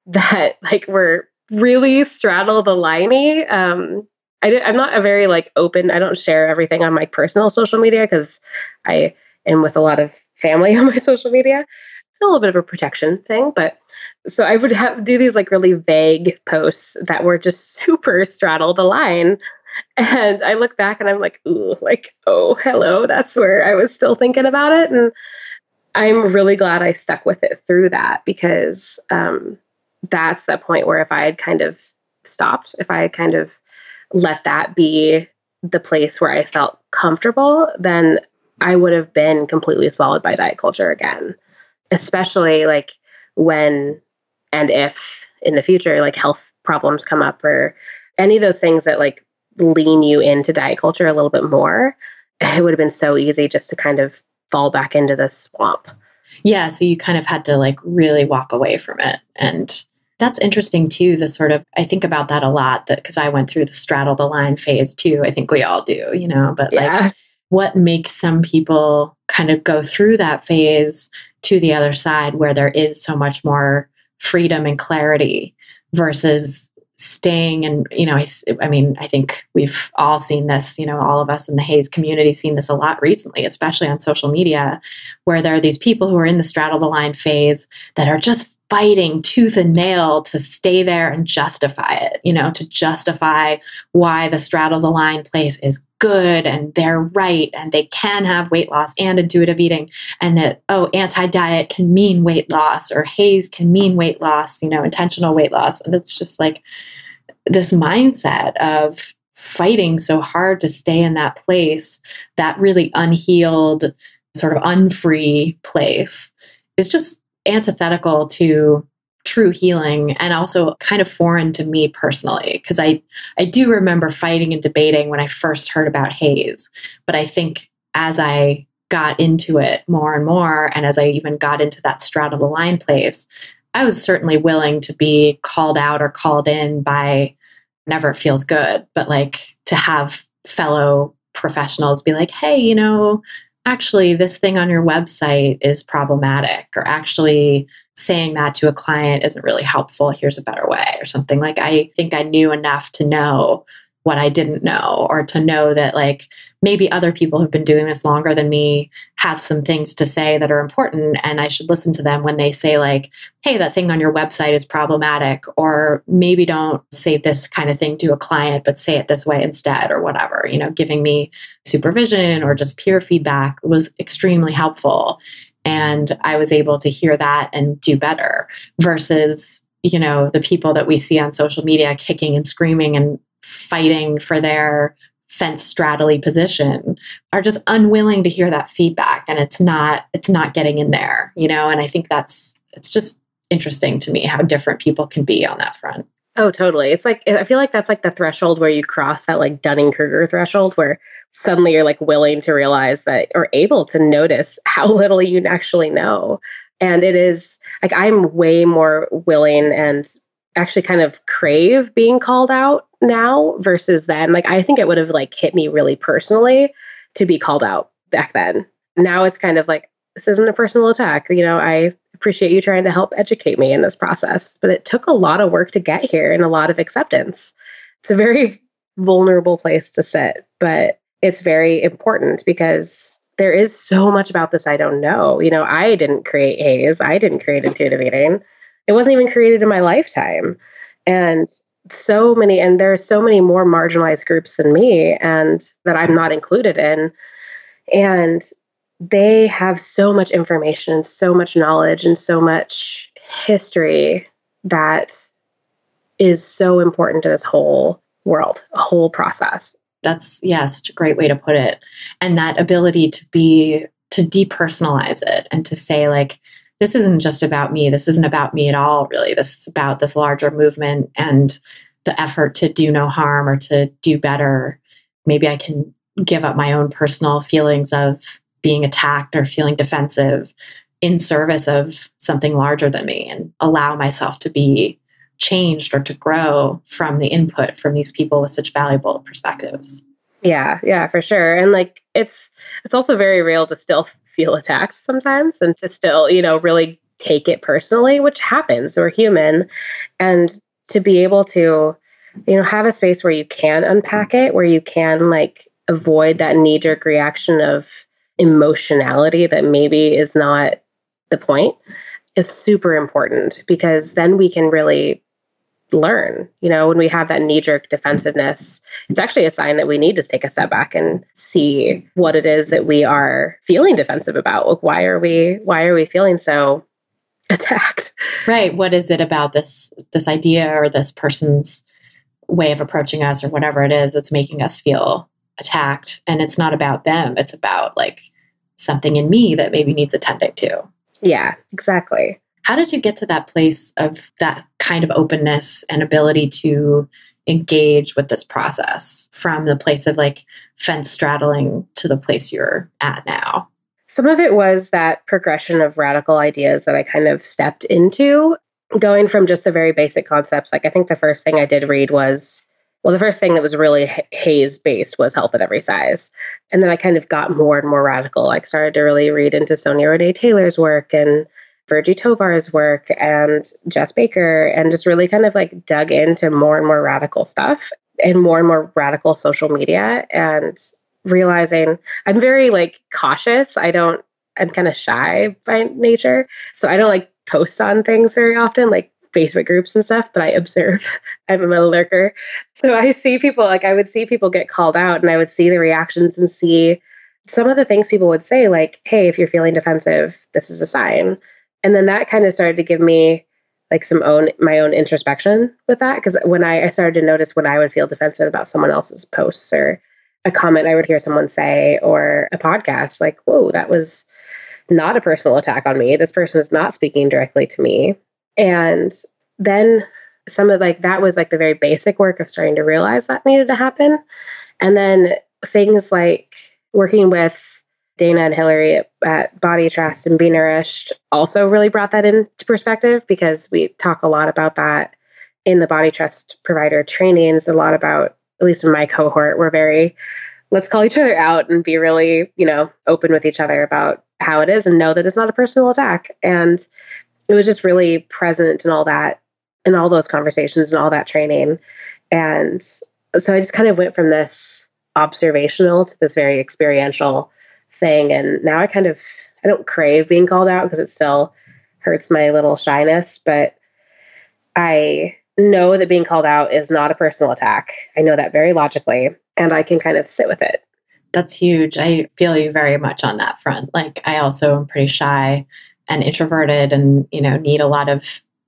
that like were really straddle the liney. I'm not a very like open, I don't share everything on my personal social media because I am with a lot of family on my social media. It's a little bit of a protection thing, but so I would do these like really vague posts that were just super straddle the line. And I look back and I'm like, ooh, like, oh, hello, that's where I was still thinking about it. And I'm really glad I stuck with it through that because that's the point where if I had kind of stopped, if I had kind of let that be the place where I felt comfortable, then I would have been completely swallowed by diet culture again, especially like when and if in the future, like health problems come up or any of those things that like lean you into diet culture a little bit more. It would have been so easy just to kind of fall back into the swamp. Yeah. So you kind of had to like really walk away from it. And that's interesting too, I think about that a lot because I went through the straddle the line phase too. I think we all do, but like what makes some people kind of go through that phase to the other side where there is so much more freedom and clarity versus staying. And, I think we've all seen this, all of us in the Haze community seen this a lot recently, especially on social media, where there are these people who are in the straddle the line phase that are just fighting tooth and nail to stay there and justify it, to justify why the straddle the line place is good and they're right and they can have weight loss and intuitive eating and that, anti-diet can mean weight loss or Haze can mean weight loss, intentional weight loss. And it's just like this mindset of fighting so hard to stay in that place, that really unhealed, sort of unfree place is just antithetical to true healing and also kind of foreign to me personally, because I do remember fighting and debating when I first heard about Haze. But I think as I got into it more and more, and as I even got into that straddle the line place, I was certainly willing to be called out or called in by Never It Feels Good, but like to have fellow professionals be like, hey, actually this thing on your website is problematic, or actually saying that to a client isn't really helpful. Here's a better way or something. Like, I think I knew enough to know what I didn't know, or to know that like maybe other people who've been doing this longer than me have some things to say that are important. And I should listen to them when they say like, hey, that thing on your website is problematic, or maybe don't say this kind of thing to a client, but say it this way instead, or whatever, giving me supervision or just peer feedback was extremely helpful. And I was able to hear that and do better versus, the people that we see on social media kicking and screaming and fighting for their fence straddly position are just unwilling to hear that feedback. And it's not getting in there, and I think it's just interesting to me how different people can be on that front. Oh, totally. It's like, I feel like that's like the threshold where you cross that like Dunning-Kruger threshold where suddenly you're like willing to realize that or able to notice how little you actually know. And it is like, I'm way more willing and actually kind of crave being called out now versus then. Like, I think it would have like hit me really personally to be called out back then. Now it's kind of like, this isn't a personal attack. I appreciate you trying to help educate me in this process. But it took a lot of work to get here and a lot of acceptance. It's a very vulnerable place to sit, but it's very important because there is so much about this I don't know. I didn't create HAES. I didn't create intuitive eating. It wasn't even created in my lifetime. And there are so many more marginalized groups than me and that I'm not included in. And they have so much information, so much knowledge, and so much history that is so important to this whole world, a whole process. That's, such a great way to put it. And that ability to depersonalize it and to say, like, this isn't just about me. This isn't about me at all, really. This is about this larger movement and the effort to do no harm or to do better. Maybe I can give up my own personal feelings of being attacked or feeling defensive in service of something larger than me and allow myself to be changed or to grow from the input from these people with such valuable perspectives. Yeah, for sure. And like, it's also very real to still feel attacked sometimes and to still, really take it personally, which happens. We're human. And to be able to, have a space where you can unpack it, where you can like avoid that knee-jerk reaction of emotionality that maybe is not the point, is super important, because then we can really learn. When we have that knee-jerk defensiveness, it's actually a sign that we need to take a step back and see what it is that we are feeling defensive about. Like, why are we feeling so attacked? Right. What is it about this idea or this person's way of approaching us or whatever it is that's making us feel attacked? And it's not about them. It's about like something in me that maybe needs attending to. Yeah, exactly. How did you get to that place of that kind of openness and ability to engage with this process from the place of like fence straddling to the place you're at now? Some of it was that progression of radical ideas that I kind of stepped into, going from just the very basic concepts. Like, I think the first thing I did read was, the first thing that was really HAES based was Health at Every Size. And then I kind of got more and more radical. Like, started to really read into Sonia Renee Taylor's work and Virgie Tovar's work and Jess Baker, and just really kind of like dug into more and more radical stuff and more radical social media, and realizing I'm very like cautious. I'm kind of shy by nature. So I don't like post on things very often, like Facebook groups and stuff, but I observe. I'm a lurker. So I see people, like I would see people get called out and I would see the reactions and see some of the things people would say, like, hey, if you're feeling defensive, this is a sign. And then that kind of started to give me like my own introspection with that. Because when I started to notice when I would feel defensive about someone else's posts or a comment I would hear someone say or a podcast, like, whoa, that was not a personal attack on me. This person is not speaking directly to me. And then some of like, that was like the very basic work of starting to realize that needed to happen. And then things like working with Dana and Hillary at Body Trust and Be Nourished also really brought that into perspective, because we talk a lot about that in the Body Trust provider trainings. A lot about, at least in my cohort, we're very, let's call each other out and be really, open with each other about how it is and know that it's not a personal attack. And it was just really present in all that, in all those conversations and all that training. And so I just kind of went from this observational to this very experiential thing. And now I don't crave being called out because it still hurts my little shyness, but I know that being called out is not a personal attack. I know that very logically, and I can kind of sit with it. That's huge. I feel you very much on that front. Like, I also am pretty shy and introverted and, need a lot of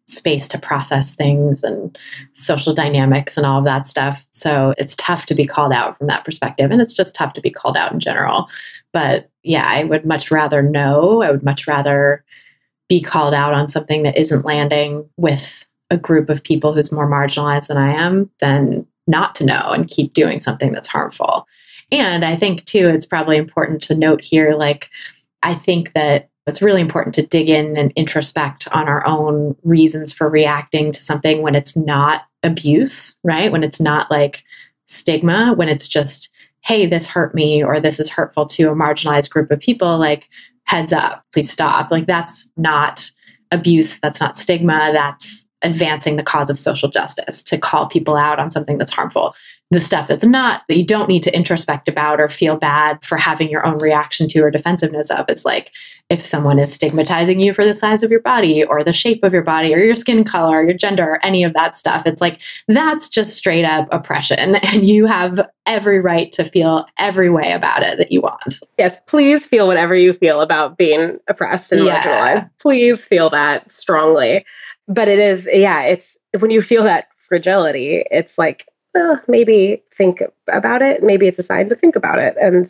space to process things and social dynamics and all of that stuff. So it's tough to be called out from that perspective. And it's just tough to be called out in general. But yeah, I would much rather know. I would much rather be called out on something that isn't landing with a group of people who's more marginalized than I am than not to know and keep doing something that's harmful. And I think too, it's probably important to note here, like, I think that it's really important to dig in and introspect on our own reasons for reacting to something when it's not abuse, right? When it's not like stigma, when it's just, hey, this hurt me, or this is hurtful to a marginalized group of people. Like, heads up, please stop. Like that's not abuse. That's not stigma. That's advancing the cause of social justice, to call people out on something that's harmful. The stuff that's not, that you don't need to introspect about or feel bad for having your own reaction to or defensiveness of. It's like if someone is stigmatizing you for the size of your body or the shape of your body or your skin color, or your gender, or any of that stuff, it's like that's just straight up oppression. And you have every right to feel every way about it that you want. Yes, please feel whatever you feel about being oppressed and marginalized. Please feel that strongly. But it is, it's when you feel that fragility, it's like, maybe think about it. Maybe it's a sign to think about it. And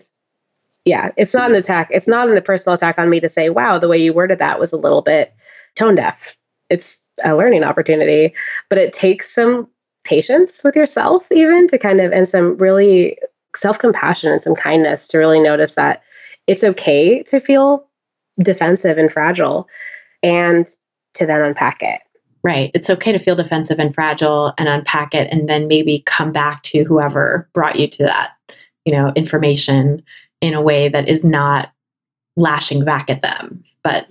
it's not an attack. It's not a personal attack on me to say, wow, the way you worded that was a little bit tone deaf. It's a learning opportunity, but it takes some patience with yourself even to kind of, and some really self-compassion and some kindness to really notice that it's okay to feel defensive and fragile and to then unpack it. Right. It's okay to feel defensive and fragile and unpack it, and then maybe come back to whoever brought you to that, information in a way that is not lashing back at them, but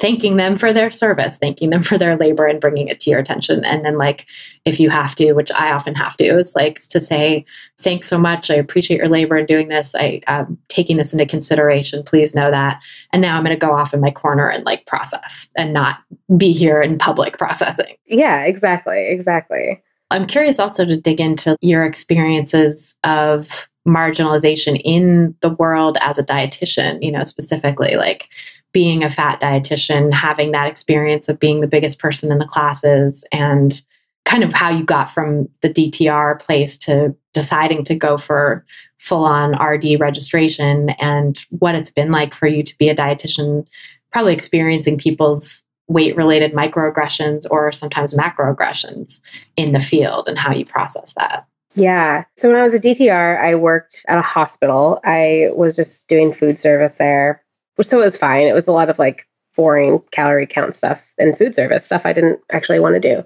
thanking them for their service, thanking them for their labor and bringing it to your attention. And then like, if you have to, which I often have to, it's like to say, thanks so much. I appreciate your labor in doing this. I'm taking this into consideration. Please know that. And now I'm going to go off in my corner and like process and not be here in public processing. Yeah, exactly. I'm curious also to dig into your experiences of marginalization in the world as a dietitian, specifically like being a fat dietitian, having that experience of being the biggest person in the classes, and kind of how you got from the DTR place to deciding to go for full-on RD registration, and what it's been like for you to be a dietitian, probably experiencing people's weight-related microaggressions or sometimes macroaggressions in the field, and how you process that. Yeah. So when I was a DTR, I worked at a hospital. I was just doing food service there, so it was fine. It was a lot of like boring calorie count stuff and food service stuff I didn't actually want to do.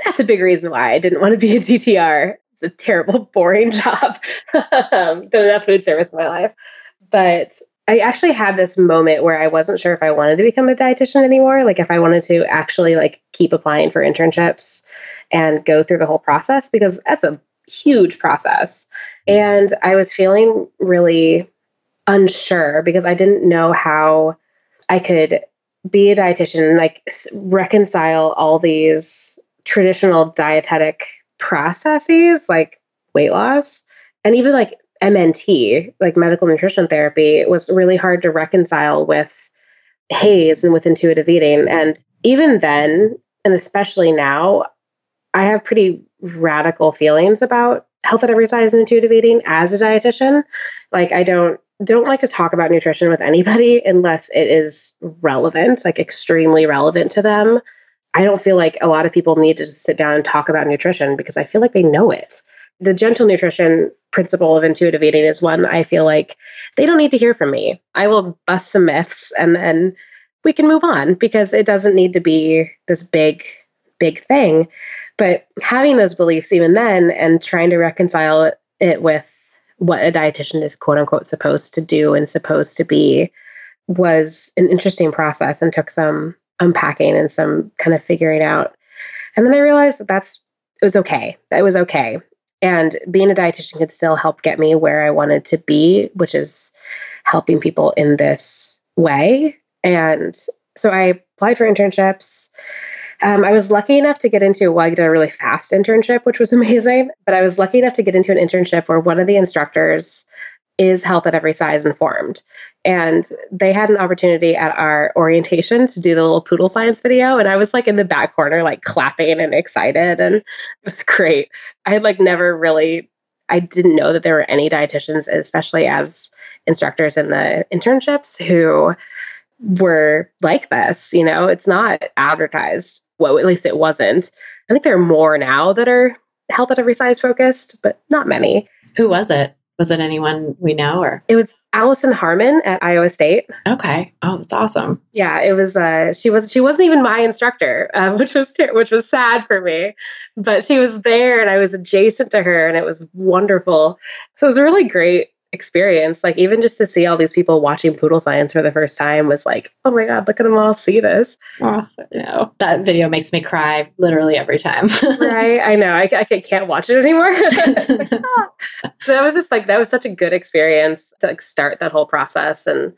That's a big reason why I didn't want to be a DTR. It's a terrible, boring job. Done enough food service in my life. But I actually had this moment where I wasn't sure if I wanted to become a dietitian anymore. Like if I wanted to actually like keep applying for internships and go through the whole process, because that's a huge process. And I was feeling really unsure because I didn't know how I could be a dietitian and like reconcile all these traditional dietetic processes like weight loss and even like MNT, like medical nutrition therapy, was really hard to reconcile with HAES and with intuitive eating. And even then, and especially now, I have pretty radical feelings about health at every size and intuitive eating as a dietitian. Like I don't like to talk about nutrition with anybody unless it is relevant, like extremely relevant to them. I don't feel like a lot of people need to just sit down and talk about nutrition because I feel like they know it. The gentle nutrition principle of intuitive eating is one I feel like they don't need to hear from me. I will bust some myths and then we can move on because it doesn't need to be this big thing. But having those beliefs even then and trying to reconcile it with what a dietitian is quote unquote supposed to do and supposed to be was an interesting process and took some unpacking and some kind of figuring out. And then I realized that it was okay. That was okay. And being a dietitian could still help get me where I wanted to be, which is helping people in this way. And so I applied for internships. I was lucky enough to get into, I did a really fast internship, which was amazing, but I was lucky enough to get into an internship where one of the instructors is health at every size informed. And they had an opportunity at our orientation to do the little poodle science video. And I was like in the back corner, like clapping and excited. And it was great. I had like I didn't know that there were any dietitians, especially as instructors in the internships, who were like this. It's not advertised. Well, at least it wasn't. I think there are more now that are health at every size focused, but not many. Who was it? Was it anyone we know, or? It was Allison Harmon at Iowa State. Okay. Oh, that's awesome. Yeah, it was. She wasn't even my instructor, which was sad for me. But she was there, and I was adjacent to her, and it was wonderful. So it was a really great experience. Like even just to see all these people watching poodle science for the first time was like, oh my God, look at them all see this. Oh, that video makes me cry literally every time. Right. I know. I can't watch it anymore. So that was just like, that was such a good experience to like start that whole process. And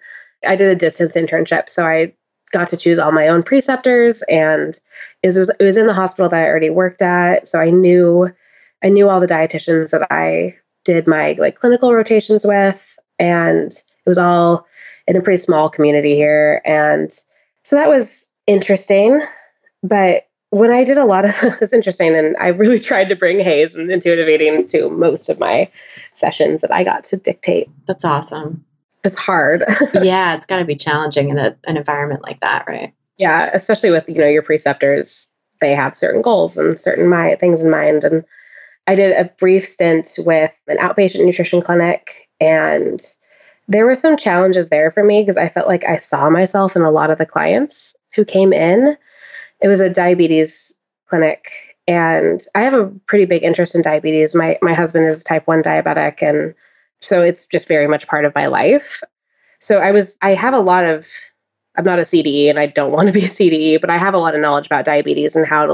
I did a distance internship. So I got to choose all my own preceptors, and it was in the hospital that I already worked at. So I knew all the dietitians that I did my like clinical rotations with, and it was all in a pretty small community here. And so that was interesting. But when I did a lot of it's interesting, and I really tried to bring HAES and intuitive eating to most of my sessions that I got to dictate. That's awesome. It's hard. Yeah, it's got to be challenging in an environment like that, right? Yeah, especially with, your preceptors, they have certain goals and certain things in mind. And I did a brief stint with an outpatient nutrition clinic, and there were some challenges there for me because I felt like I saw myself in a lot of the clients who came in. It was a diabetes clinic, and I have a pretty big interest in diabetes. My husband is type 1 diabetic, and so it's just very much part of my life. So I have a lot of, I'm not a CDE and I don't want to be a CDE, but I have a lot of knowledge about diabetes and how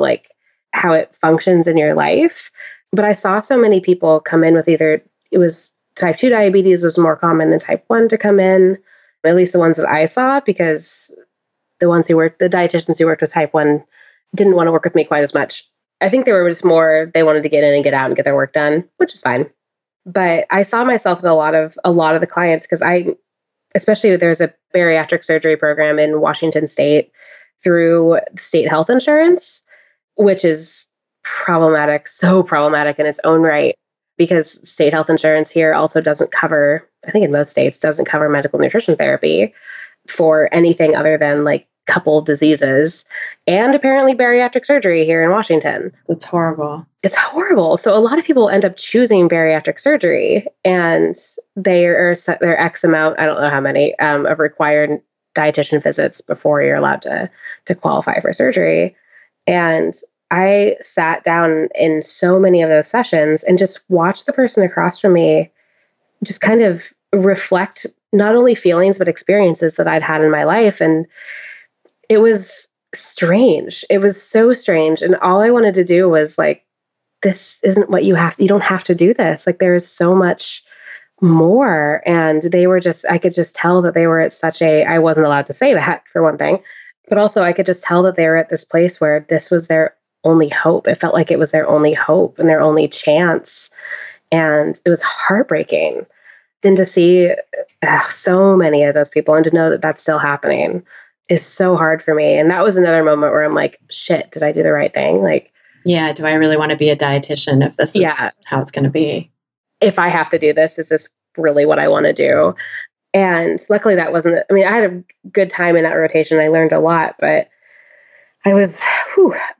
it functions in your life. But I saw so many people come in with it was type 2 diabetes was more common than type 1 to come in, at least the ones that I saw, because the dietitians who worked with type 1 didn't want to work with me quite as much. I think they were just more, they wanted to get in and get out and get their work done, which is fine. But I saw myself in a lot of the clients because especially there's a bariatric surgery program in Washington State through state health insurance, which is so problematic in its own right, because state health insurance here also doesn't cover, I think in most states, doesn't cover medical nutrition therapy for anything other than like couple diseases, and apparently bariatric surgery here in Washington. It's horrible. It's horrible. So a lot of people end up choosing bariatric surgery, and they're X amount, I don't know how many, of required dietitian visits before you're allowed to qualify for surgery. And I sat down in so many of those sessions and just watched the person across from me just kind of reflect not only feelings, but experiences that I'd had in my life. And it was strange. It was so strange. And all I wanted to do was like, this isn't what you don't have to do this. Like there is so much more. And I could just tell that they were at I wasn't allowed to say that for one thing, but also I could just tell that they were at this place where this was their only hope. It felt like it was their only hope and their only chance. And it was heartbreaking. Then to see so many of those people and to know that that's still happening is so hard for me. And that was another moment where I'm like, shit, did I do the right thing? Like, yeah, do I really want to be a dietitian if this is how it's going to be? If I have to do this, is this really what I want to do? And luckily that wasn't, I had a good time in that rotation. I learned a lot, but I was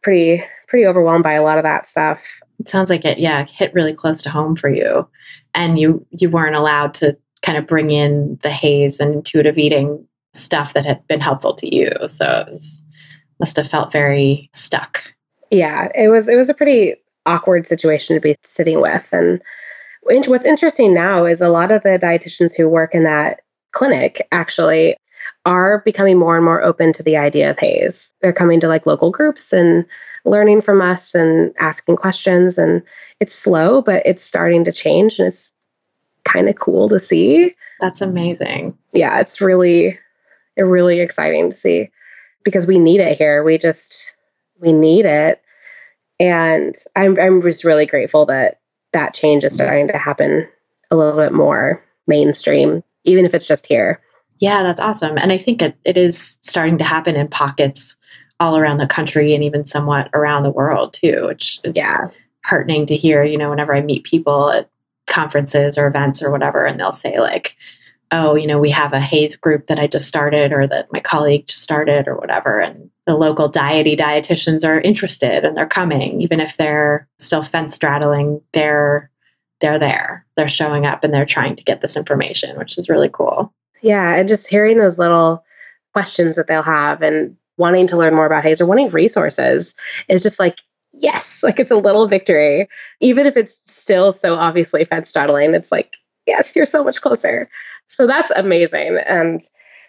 pretty overwhelmed by a lot of that stuff. It sounds like it, hit really close to home for you. And you weren't allowed to kind of bring in the HAES and intuitive eating stuff that had been helpful to you. So must have felt very stuck. Yeah, it was a pretty awkward situation to be sitting with. And what's interesting now is a lot of the dietitians who work in that clinic actually are becoming more and more open to the idea of HAES. They're coming to like local groups and learning from us and asking questions. And it's slow, but it's starting to change. And it's kind of cool to see. That's amazing. Yeah, it's really exciting to see because we need it here. We need it. And I'm just really grateful that change is starting to happen a little bit more mainstream, even if it's just here. Yeah, that's awesome. And I think it is starting to happen in pockets all around the country and even somewhat around the world too, which is heartening to hear, whenever I meet people at conferences or events or whatever, and they'll say like, oh, we have a HAES group that I just started or that my colleague just started or whatever. And the local dietitians are interested and they're coming, even if they're still fence straddling, they're there. They're showing up and they're trying to get this information, which is really cool. Yeah. And just hearing those little questions that they'll have and wanting to learn more about HAES or wanting resources is just like, yes, like it's a little victory. Even if it's still so obviously fence straddling, it's like, yes, you're so much closer. So that's amazing.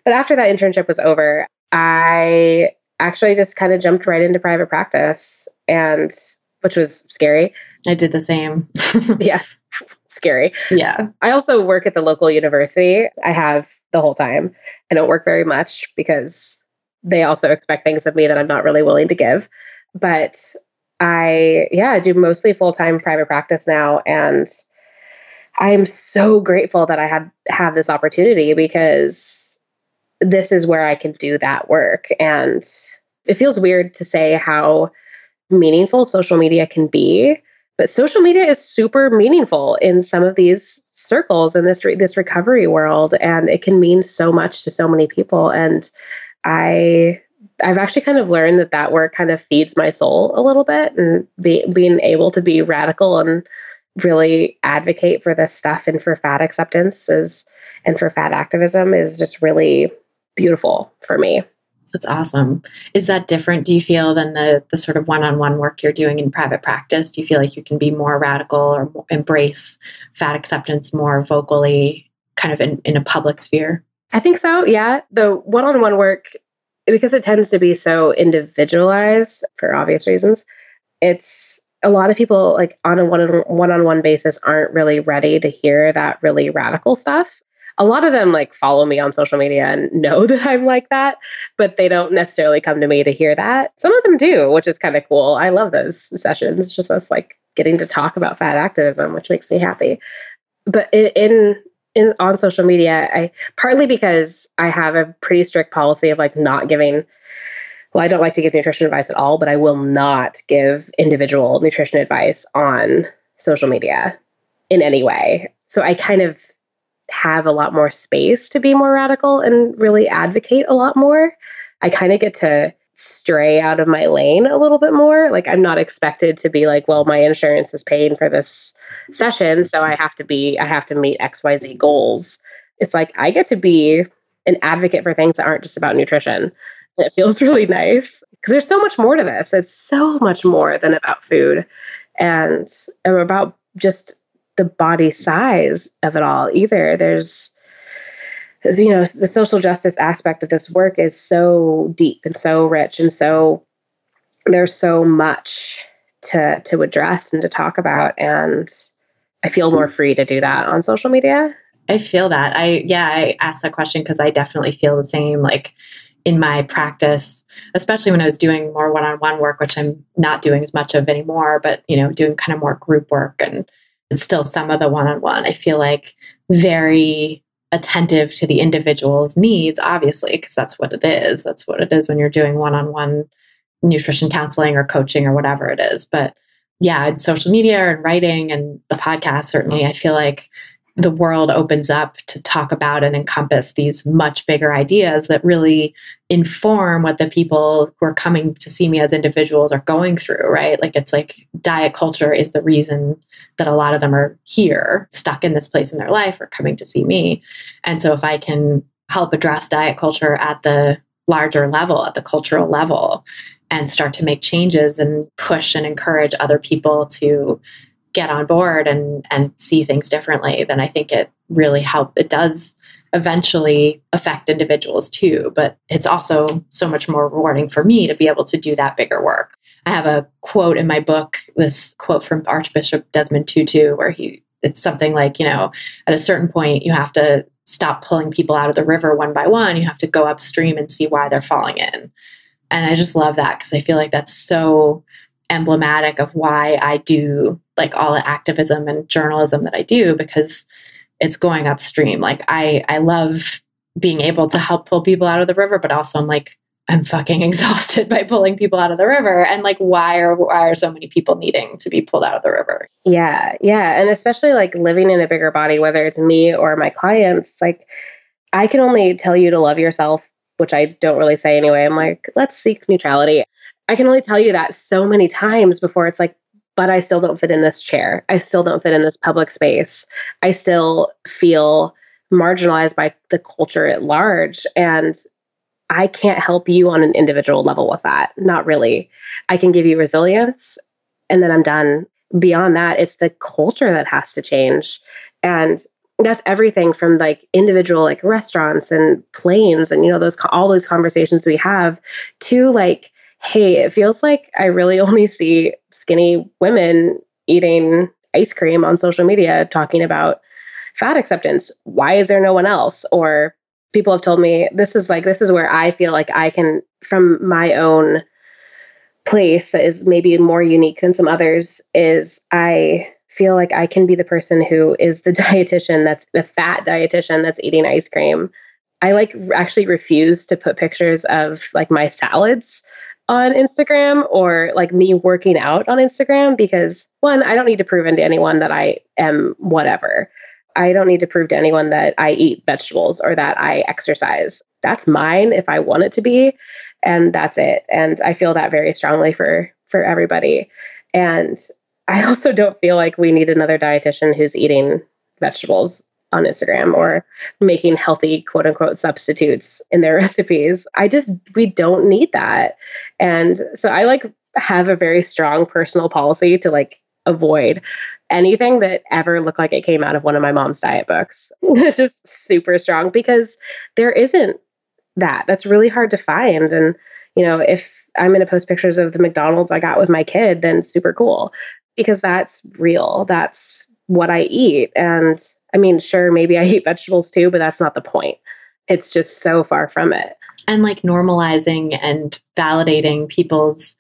But after that internship was over, I actually just kind of jumped right into private practice, and which was scary. I did the same. Yeah, scary. Yeah. I also work at the local university. I have the whole time. I don't work very much because they also expect things of me that I'm not really willing to give. But I do mostly full-time private practice now. And I am so grateful that I have this opportunity, because this is where I can do that work. And it feels weird to say how meaningful social media can be, but social media is super meaningful in some of these circles in this recovery world, and it can mean so much to so many people. And I've actually kind of learned that work kind of feeds my soul a little bit, and being able to be radical and really advocate for this stuff and for fat acceptance and for fat activism is just really beautiful for me. That's awesome. Is that different, do you feel, than the sort of one-on-one work you're doing in private practice? Do you feel like you can be more radical or embrace fat acceptance more vocally, kind of in a public sphere? I think so. Yeah. The one-on-one work, because it tends to be so individualized for obvious reasons, it's a lot of people like on a one-on-one basis aren't really ready to hear that really radical stuff. A lot of them like follow me on social media and know that I'm like that, but they don't necessarily come to me to hear that. Some of them do, which is kind of cool. I love those sessions. It's just us like getting to talk about fat activism, which makes me happy. But on social media, I partly because I have a pretty strict policy of like not giving. Well, I don't like to give nutrition advice at all, but I will not give individual nutrition advice on social media in any way. So I kind of have a lot more space to be more radical and really advocate a lot more. I kind of get to stray out of my lane a little bit more. Like I'm not expected to be like, well, my insurance is paying for this session, so I have to meet XYZ goals. It's like I get to be an advocate for things that aren't just about nutrition. It feels really nice because there's so much more to this. It's so much more than about food and about just the body size of it all either. There's, the social justice aspect of this work is so deep and so rich. And so there's so much to address and to talk about. And I feel more free to do that on social media. I feel that. I asked that question because I definitely feel the same. Like in my practice, especially when I was doing more one-on-one work, which I'm not doing as much of anymore, but, doing kind of more group work and still some of the one-on-one, I feel like very attentive to the individual's needs, obviously, because that's what it is. That's what it is when you're doing one-on-one nutrition counseling or coaching or whatever it is. But yeah, in social media and writing and the podcast, certainly, I feel like the world opens up to talk about and encompass these much bigger ideas that really inform what the people who are coming to see me as individuals are going through, right? Like it's like diet culture is the reason that a lot of them are here, stuck in this place in their life or coming to see me. And so if I can help address diet culture at the larger level, at the cultural level, and start to make changes and push and encourage other people to get on board and see things differently, then I think it really it does eventually affect individuals too. But it's also so much more rewarding for me to be able to do that bigger work. I have a quote in my book, this quote from Archbishop Desmond Tutu, where it's something like, at a certain point, you have to stop pulling people out of the river one by one. You have to go upstream and see why they're falling in. And I just love that because I feel like that's so emblematic of why I do like all the activism and journalism that I do, because it's going upstream. Like I love being able to help pull people out of the river, but also I'm fucking exhausted by pulling people out of the river. And like, why are so many people needing to be pulled out of the river? Yeah. Yeah. And especially like living in a bigger body, whether it's me or my clients, like I can only tell you to love yourself, which I don't really say anyway. I'm like, let's seek neutrality. I can only tell you that so many times before it's like, but I still don't fit in this chair. I still don't fit in this public space. I still feel marginalized by the culture at large. And I can't help you on an individual level with that. Not really. I can give you resilience and then I'm done. Beyond that, it's the culture that has to change. And that's everything from like individual like restaurants and planes and, those, all those conversations we have to like, hey, it feels like I really only see skinny women eating ice cream on social media talking about fat acceptance. Why is there no one else? Or people have told me this is where I feel like I can, from my own place that is maybe more unique than some others, is I feel like I can be the person who is the dietitian, that's the fat dietitian that's eating ice cream. I like actually refuse to put pictures of like my salads on Instagram or like me working out on Instagram because one, I don't need to prove to anyone that I am whatever. I don't need to prove to anyone that I eat vegetables or that I exercise. That's mine if I want it to be. And that's it. And I feel that very strongly for everybody. And I also don't feel like we need another dietitian who's eating vegetables on Instagram or making healthy quote unquote substitutes in their recipes. We don't need that. And so I like have a very strong personal policy to like avoid anything that ever looked like it came out of one of my mom's diet books. It's just super strong because there isn't that. That's really hard to find. And, if I'm going to post pictures of the McDonald's I got with my kid, then super cool because that's real. That's what I eat. And I mean, sure, maybe I eat vegetables too, but that's not the point. It's just so far from it. And like normalizing and validating people's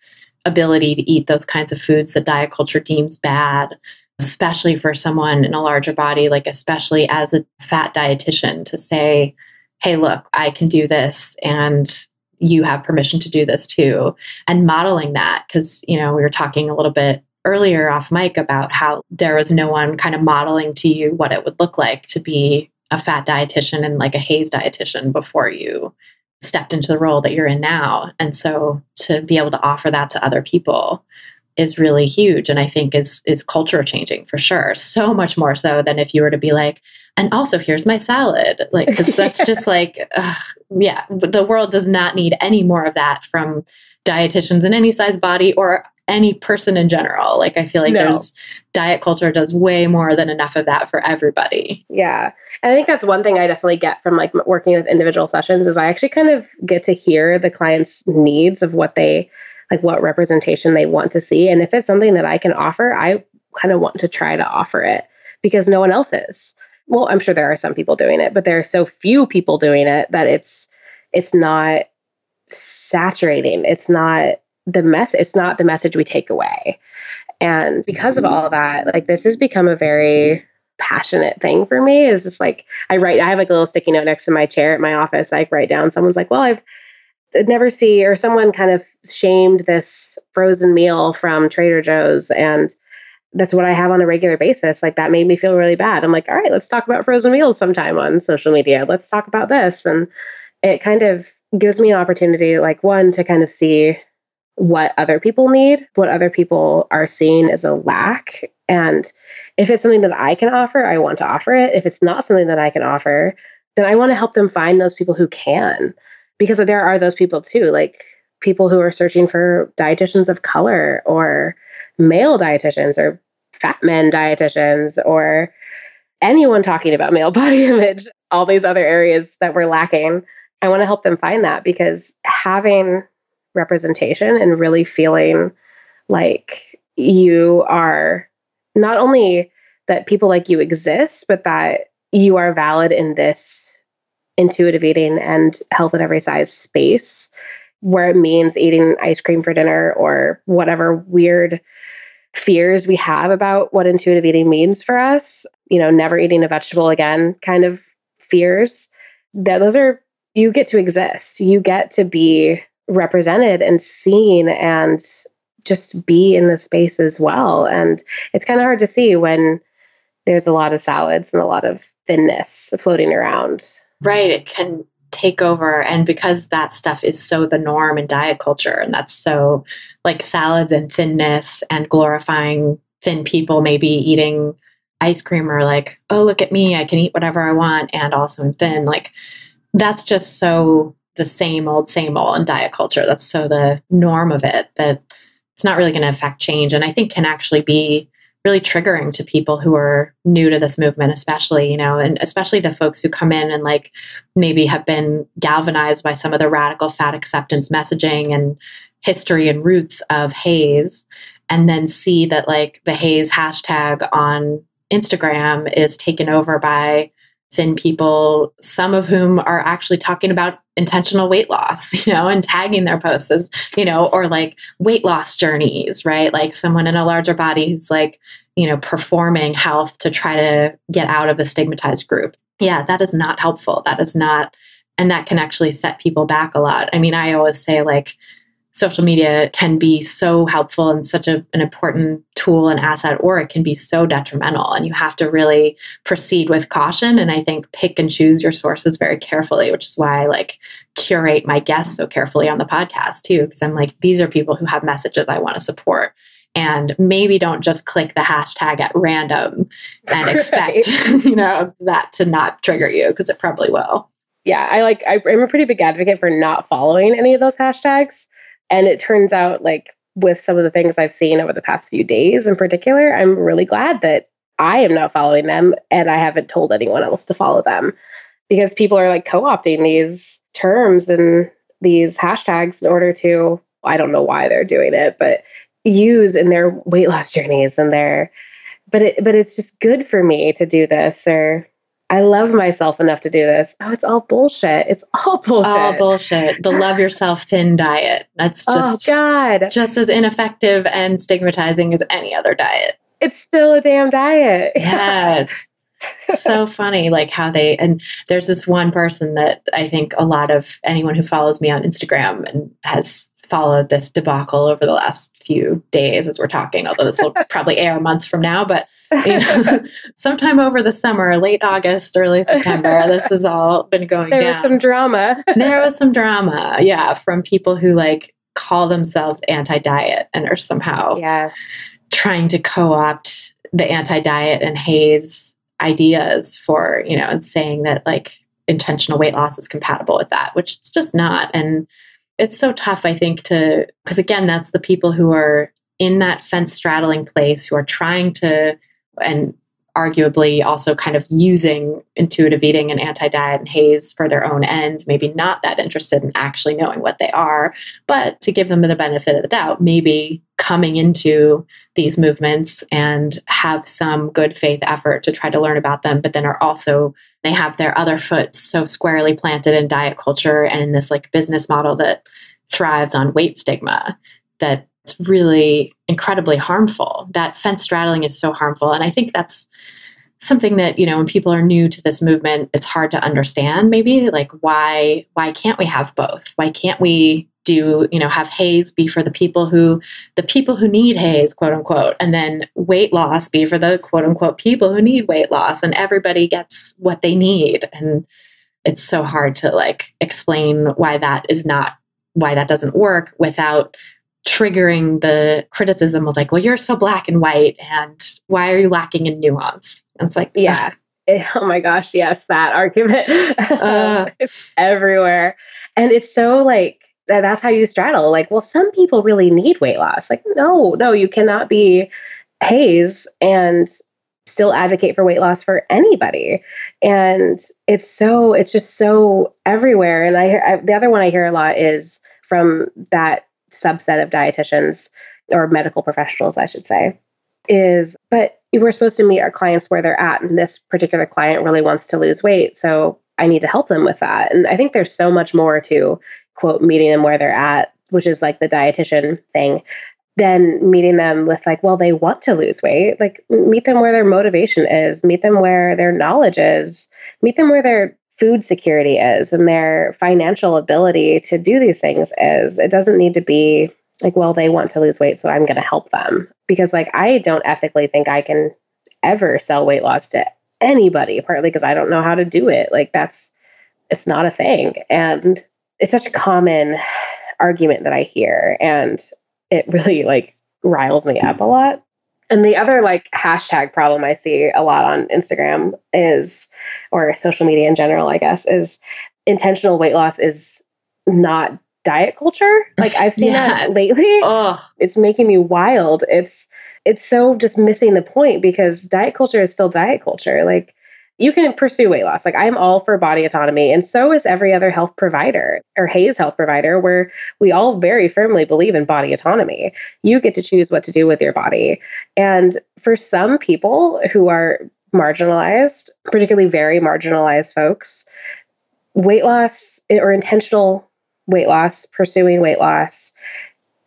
ability to eat those kinds of foods that diet culture deems bad, especially for someone in a larger body, like especially as a fat dietitian, to say, hey, look, I can do this and you have permission to do this too. And modeling that, because, we were talking a little bit earlier off mic about how there was no one kind of modeling to you what it would look like to be a fat dietitian and like a Haze dietitian before you stepped into the role that you're in now. And so to be able to offer that to other people is really huge. And I think is culture changing for sure. So much more so than if you were to be like, and also here's my salad. Like, cause that's just like, yeah, the world does not need any more of that from dietitians in any size body or any person in general. Like, I feel like there's diet culture does way more than enough of that for everybody. Yeah. And I think that's one thing I definitely get from like working with individual sessions is I actually kind of get to hear the client's needs of what they like, what representation they want to see. And if it's something that I can offer, I kind of want to try to offer it because no one else is. Well, I'm sure there are some people doing it, but there are so few people doing it that it's not saturating. It's not the message we take away. And because of all of that, like this has become a very passionate thing for me. Is just like I have like a little sticky note next to my chair at my office. I write down, someone's like, well, I'd never see, or someone kind of shamed this frozen meal from Trader Joe's. And that's what I have on a regular basis. Like that made me feel really bad. I'm like, all right, let's talk about frozen meals sometime on social media. Let's talk about this. And it kind of gives me an opportunity, like one, to kind of see what other people need, what other people are seeing as a lack. And if it's something that I can offer, I want to offer it. If it's not something that I can offer, then I want to help them find those people who can. Because there are those people too, like people who are searching for dietitians of color or male dietitians or fat men dietitians or anyone talking about male body image, all these other areas that we're lacking. I want to help them find that because having representation and really feeling like you are not only that people like you exist, but that you are valid in this intuitive eating and health at every size space where it means eating ice cream for dinner or whatever weird fears we have about what intuitive eating means for us, never eating a vegetable again kind of fears. Those are, you get to exist. You get to be represented and seen and just be in the space as well. And it's kind of hard to see when there's a lot of salads and a lot of thinness floating around. Right. It can take over. And because that stuff is so the norm in diet culture, and that's so like salads and thinness and glorifying thin people maybe eating ice cream or like, oh, look at me, I can eat whatever I want and also I'm thin. Like that's just so the same old in diet culture. That's so the norm of it that it's not really going to affect change. And I think can actually be really triggering to people who are new to this movement, especially, and especially the folks who come in and like maybe have been galvanized by some of the radical fat acceptance messaging and history and roots of HAES, and then see that like the HAES hashtag on Instagram is taken over by thin people, some of whom are actually talking about intentional weight loss, and tagging their posts as, or like weight loss journeys, right? Like someone in a larger body who's like, performing health to try to get out of a stigmatized group. Yeah, that is not helpful. That is not, and that can actually set people back a lot. I mean, I always say like, social media can be so helpful and such an important tool and asset, or it can be so detrimental. And you have to really proceed with caution. And I think pick and choose your sources very carefully, which is why I like curate my guests so carefully on the podcast too. Because I'm like, these are people who have messages I want to support. And maybe don't just click the hashtag at random and expect, that to not trigger you, because it probably will. Yeah, I'm a pretty big advocate for not following any of those hashtags. And it turns out, like, with some of the things I've seen over the past few days in particular, I'm really glad that I am not following them and I haven't told anyone else to follow them, because people are like co-opting these terms and these hashtags in order to, I don't know why they're doing it, but use in their weight loss journeys and but it's just good for me to do this, or I love myself enough to do this. Oh, it's all bullshit. It's all bullshit. All bullshit. The love yourself thin diet. That's just, just as ineffective and stigmatizing as any other diet. It's still a damn diet. Yes. So funny, like how and there's this one person that I think a lot of anyone who follows me on Instagram and has followed this debacle over the last few days as we're talking, although this will probably air months from now, but sometime over the summer, late August, early September, this has all been going down. There was some drama. There was some drama, yeah, from people who like call themselves anti-diet and are somehow trying to co-opt the anti-diet and HAES ideas for, and saying that like intentional weight loss is compatible with that, which it's just not. And it's so tough, I think, because again, that's the people who are in that fence straddling place, who are trying to, and arguably also kind of using intuitive eating and anti-diet and HAES for their own ends, maybe not that interested in actually knowing what they are, but to give them the benefit of the doubt, maybe coming into these movements and have some good faith effort to try to learn about them, but then they have their other foot so squarely planted in diet culture and in this like business model that thrives on weight stigma, that it's really incredibly harmful. That fence straddling is so harmful. And I think that's something that, when people are new to this movement, it's hard to understand maybe, like why can't we have both? Why can't we have HAES be for the people who need HAES, quote unquote, and then weight loss be for the quote unquote people who need weight loss, and everybody gets what they need. And it's so hard to like explain why that doesn't work without triggering the criticism of like, well, you're so black and white, and why are you lacking in nuance? And it's like, yeah. Oh my gosh, yes, that argument. It's everywhere. And it's so like, that's how you straddle. Like, well, some people really need weight loss. Like, no, you cannot be HAES and still advocate for weight loss for anybody. And it's just so everywhere. And the other one I hear a lot is from that subset of dietitians, or medical professionals, I should say, but we're supposed to meet our clients where they're at. And this particular client really wants to lose weight, so I need to help them with that. And I think there's so much more to, quote, meeting them where they're at, which is like the dietitian thing, than meeting them with like, well, they want to lose weight. Like, meet them where their motivation is, meet them where their knowledge is, meet them where their food security is and their financial ability to do these things is. It doesn't need to be like, well, they want to lose weight, so I'm going to help them. Because like, I don't ethically think I can ever sell weight loss to anybody, partly because I don't know how to do it. Like, it's not a thing. And it's such a common argument that I hear, and it really like riles me up a lot. And the other like hashtag problem I see a lot on Instagram or social media in general, I guess, is intentional weight loss is not diet culture. Like I've seen that lately. Oh, It's making me wild. It's so just missing the point because diet culture is still diet culture. Like you can pursue weight loss. Like I'm all for body autonomy. And so is every other health provider or Hayes health provider, where we all very firmly believe in body autonomy. You get to choose what to do with your body. And for some people who are marginalized, particularly very marginalized folks, weight loss or intentional weight loss, pursuing weight loss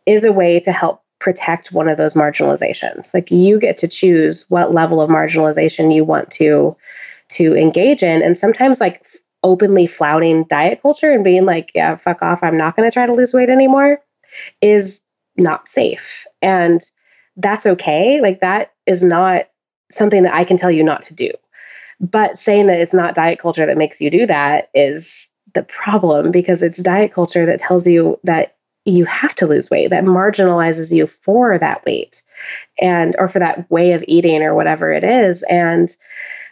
is a way to help protect one of those marginalizations. Like you get to choose what level of marginalization you want to engage in. And sometimes like openly flouting diet culture and being like, yeah, fuck off, I'm not going to try to lose weight anymore is not safe. And that's okay. Like that is not something that I can tell you not to do. But saying that it's not diet culture that makes you do that is the problem, because it's diet culture that tells you that you have to lose weight, that marginalizes you for that weight and or for that way of eating or whatever it is. And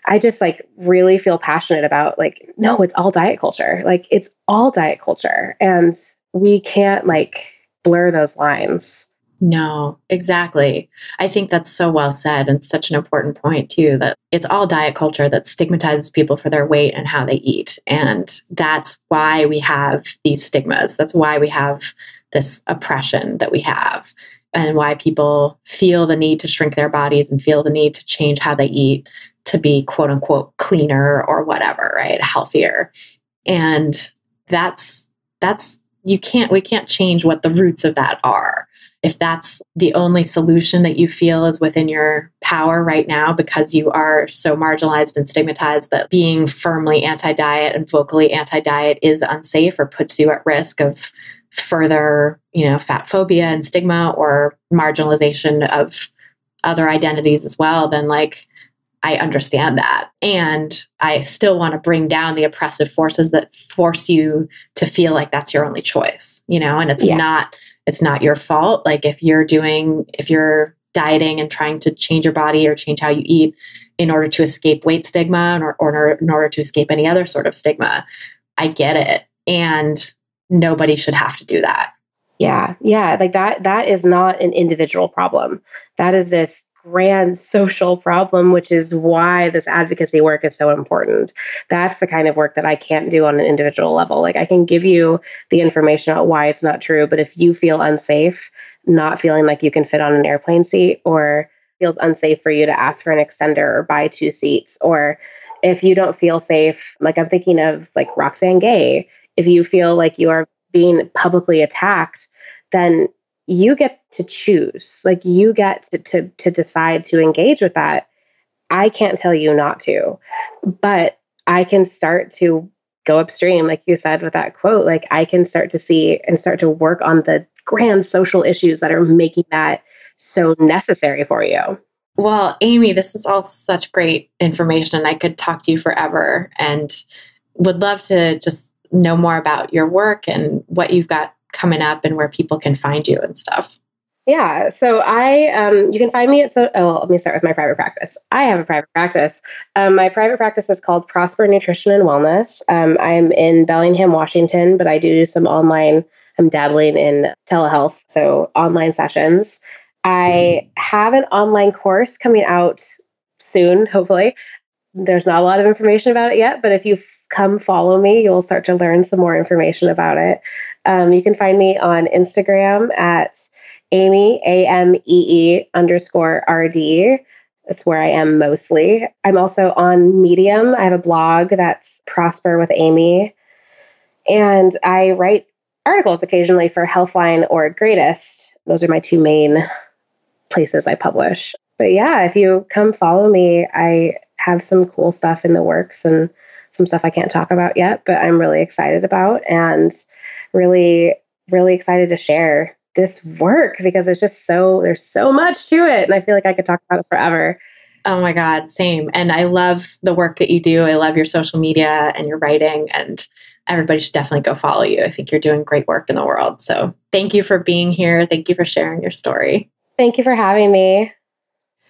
I just like really feel passionate about like, no, it's all diet culture. Like it's all diet culture. And we can't like blur those lines. no, exactly. I think that's so well said, and such an important point too, that it's all diet culture that stigmatizes people for their weight and how they eat. And that's why we have these stigmas. That's why we have this oppression that we have, and why people feel the need to shrink their bodies and feel the need to change how they eat to be quote unquote cleaner or whatever, right? Healthier. And we can't change what the roots of that are. If that's the only solution that you feel is within your power right now, because you are so marginalized and stigmatized that being firmly anti-diet and vocally anti-diet is unsafe or puts you at risk of further, fat phobia and stigma or marginalization of other identities as well, then like, I understand that. And I still want to bring down the oppressive forces that force you to feel like that's your only choice, and it's not your fault. Like if you're dieting and trying to change your body or change how you eat in order to escape weight stigma or in order to escape any other sort of stigma, I get it. And nobody should have to do that. Yeah. Yeah. Like that is not an individual problem. That is this grand social problem, which is why this advocacy work is so important. That's the kind of work that I can't do on an individual level. Like I can give you the information about why it's not true, but if you feel unsafe, not feeling like you can fit on an airplane seat, or feels unsafe for you to ask for an extender or buy 2 seats, or if you don't feel safe, like I'm thinking of like Roxane Gay, if you feel like you are being publicly attacked, then you get to choose. Like you get to decide to engage with that. I can't tell you not to, but I can start to go upstream, like you said with that quote. Like I can start to see and start to work on the grand social issues that are making that so necessary for you. Well, Amee, this is all such great information. I could talk to you forever and would love to just know more about your work and what you've got coming up and where people can find you and stuff. Yeah. So you can find me let me start with my private practice. I have a private practice. My private practice is called Prosper Nutrition and Wellness. I'm in Bellingham, Washington, but I do some online, I'm dabbling in telehealth. So online sessions. I have an online course coming out soon, hopefully. There's not a lot of information about it yet, but if you come follow me, you'll start to learn some more information about it. You can find me on Instagram at Amee, AMEE_RD. That's where I am mostly. I'm also on Medium. I have a blog that's Prosper with Amee. And I write articles occasionally for Healthline or Greatest. Those are my 2 main places I publish. But yeah, if you come follow me, I have some cool stuff in the works and some stuff I can't talk about yet, but I'm really excited about and really, really excited to share this work because there's so much to it. And I feel like I could talk about it forever. Oh my God, same. And I love the work that you do. I love your social media and your writing, and everybody should definitely go follow you. I think you're doing great work in the world. So thank you for being here. Thank you for sharing your story. Thank you for having me.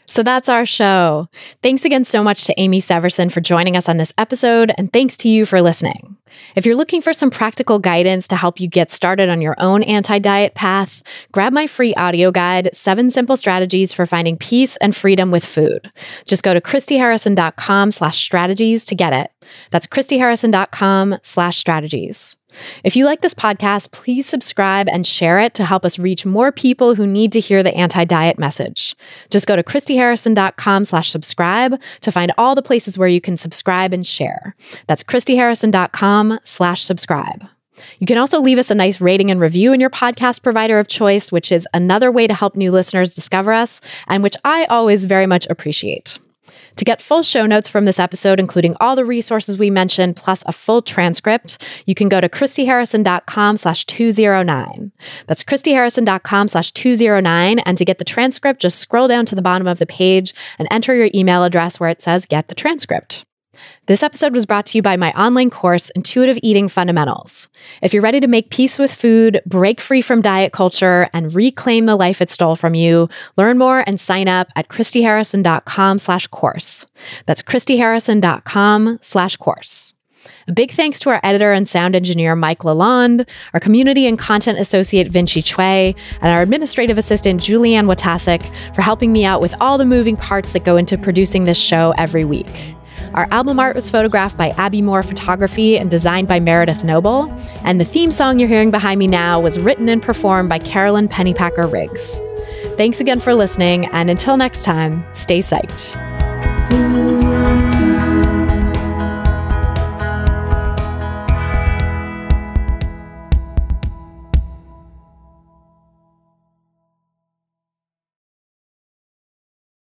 So that's our show. Thanks again so much to Amee Severson for joining us on this episode, and thanks to you for listening. If you're looking for some practical guidance to help you get started on your own anti-diet path, grab my free audio guide, 7 Simple Strategies for Finding Peace and Freedom with Food. Just go to christyharrison.com/strategies to get it. That's christyharrison.com/strategies. If you like this podcast, please subscribe and share it to help us reach more people who need to hear the anti-diet message. Just go to christyharrison.com/subscribe to find all the places where you can subscribe and share. That's christyharrison.com/subscribe. You can also leave us a nice rating and review in your podcast provider of choice, which is another way to help new listeners discover us, and which I always very much appreciate. To get full show notes from this episode, including all the resources we mentioned, plus a full transcript, you can go to christyharrison.com/209. That's christyharrison.com/209. And to get the transcript, just scroll down to the bottom of the page and enter your email address where it says get the transcript. This episode was brought to you by my online course, Intuitive Eating Fundamentals. If you're ready to make peace with food, break free from diet culture, and reclaim the life it stole from you, learn more and sign up at christyharrison.com/course. That's christyharrison.com/course. A big thanks to our editor and sound engineer, Mike Lalonde, our community and content associate, Vinci Chue, and our administrative assistant, Julianne Watasek, for helping me out with all the moving parts that go into producing this show every week. Our album art was photographed by Abby Moore Photography and designed by Meredith Noble. And the theme song you're hearing behind me now was written and performed by Carolyn Pennypacker Riggs. Thanks again for listening, and until next time, stay psyched.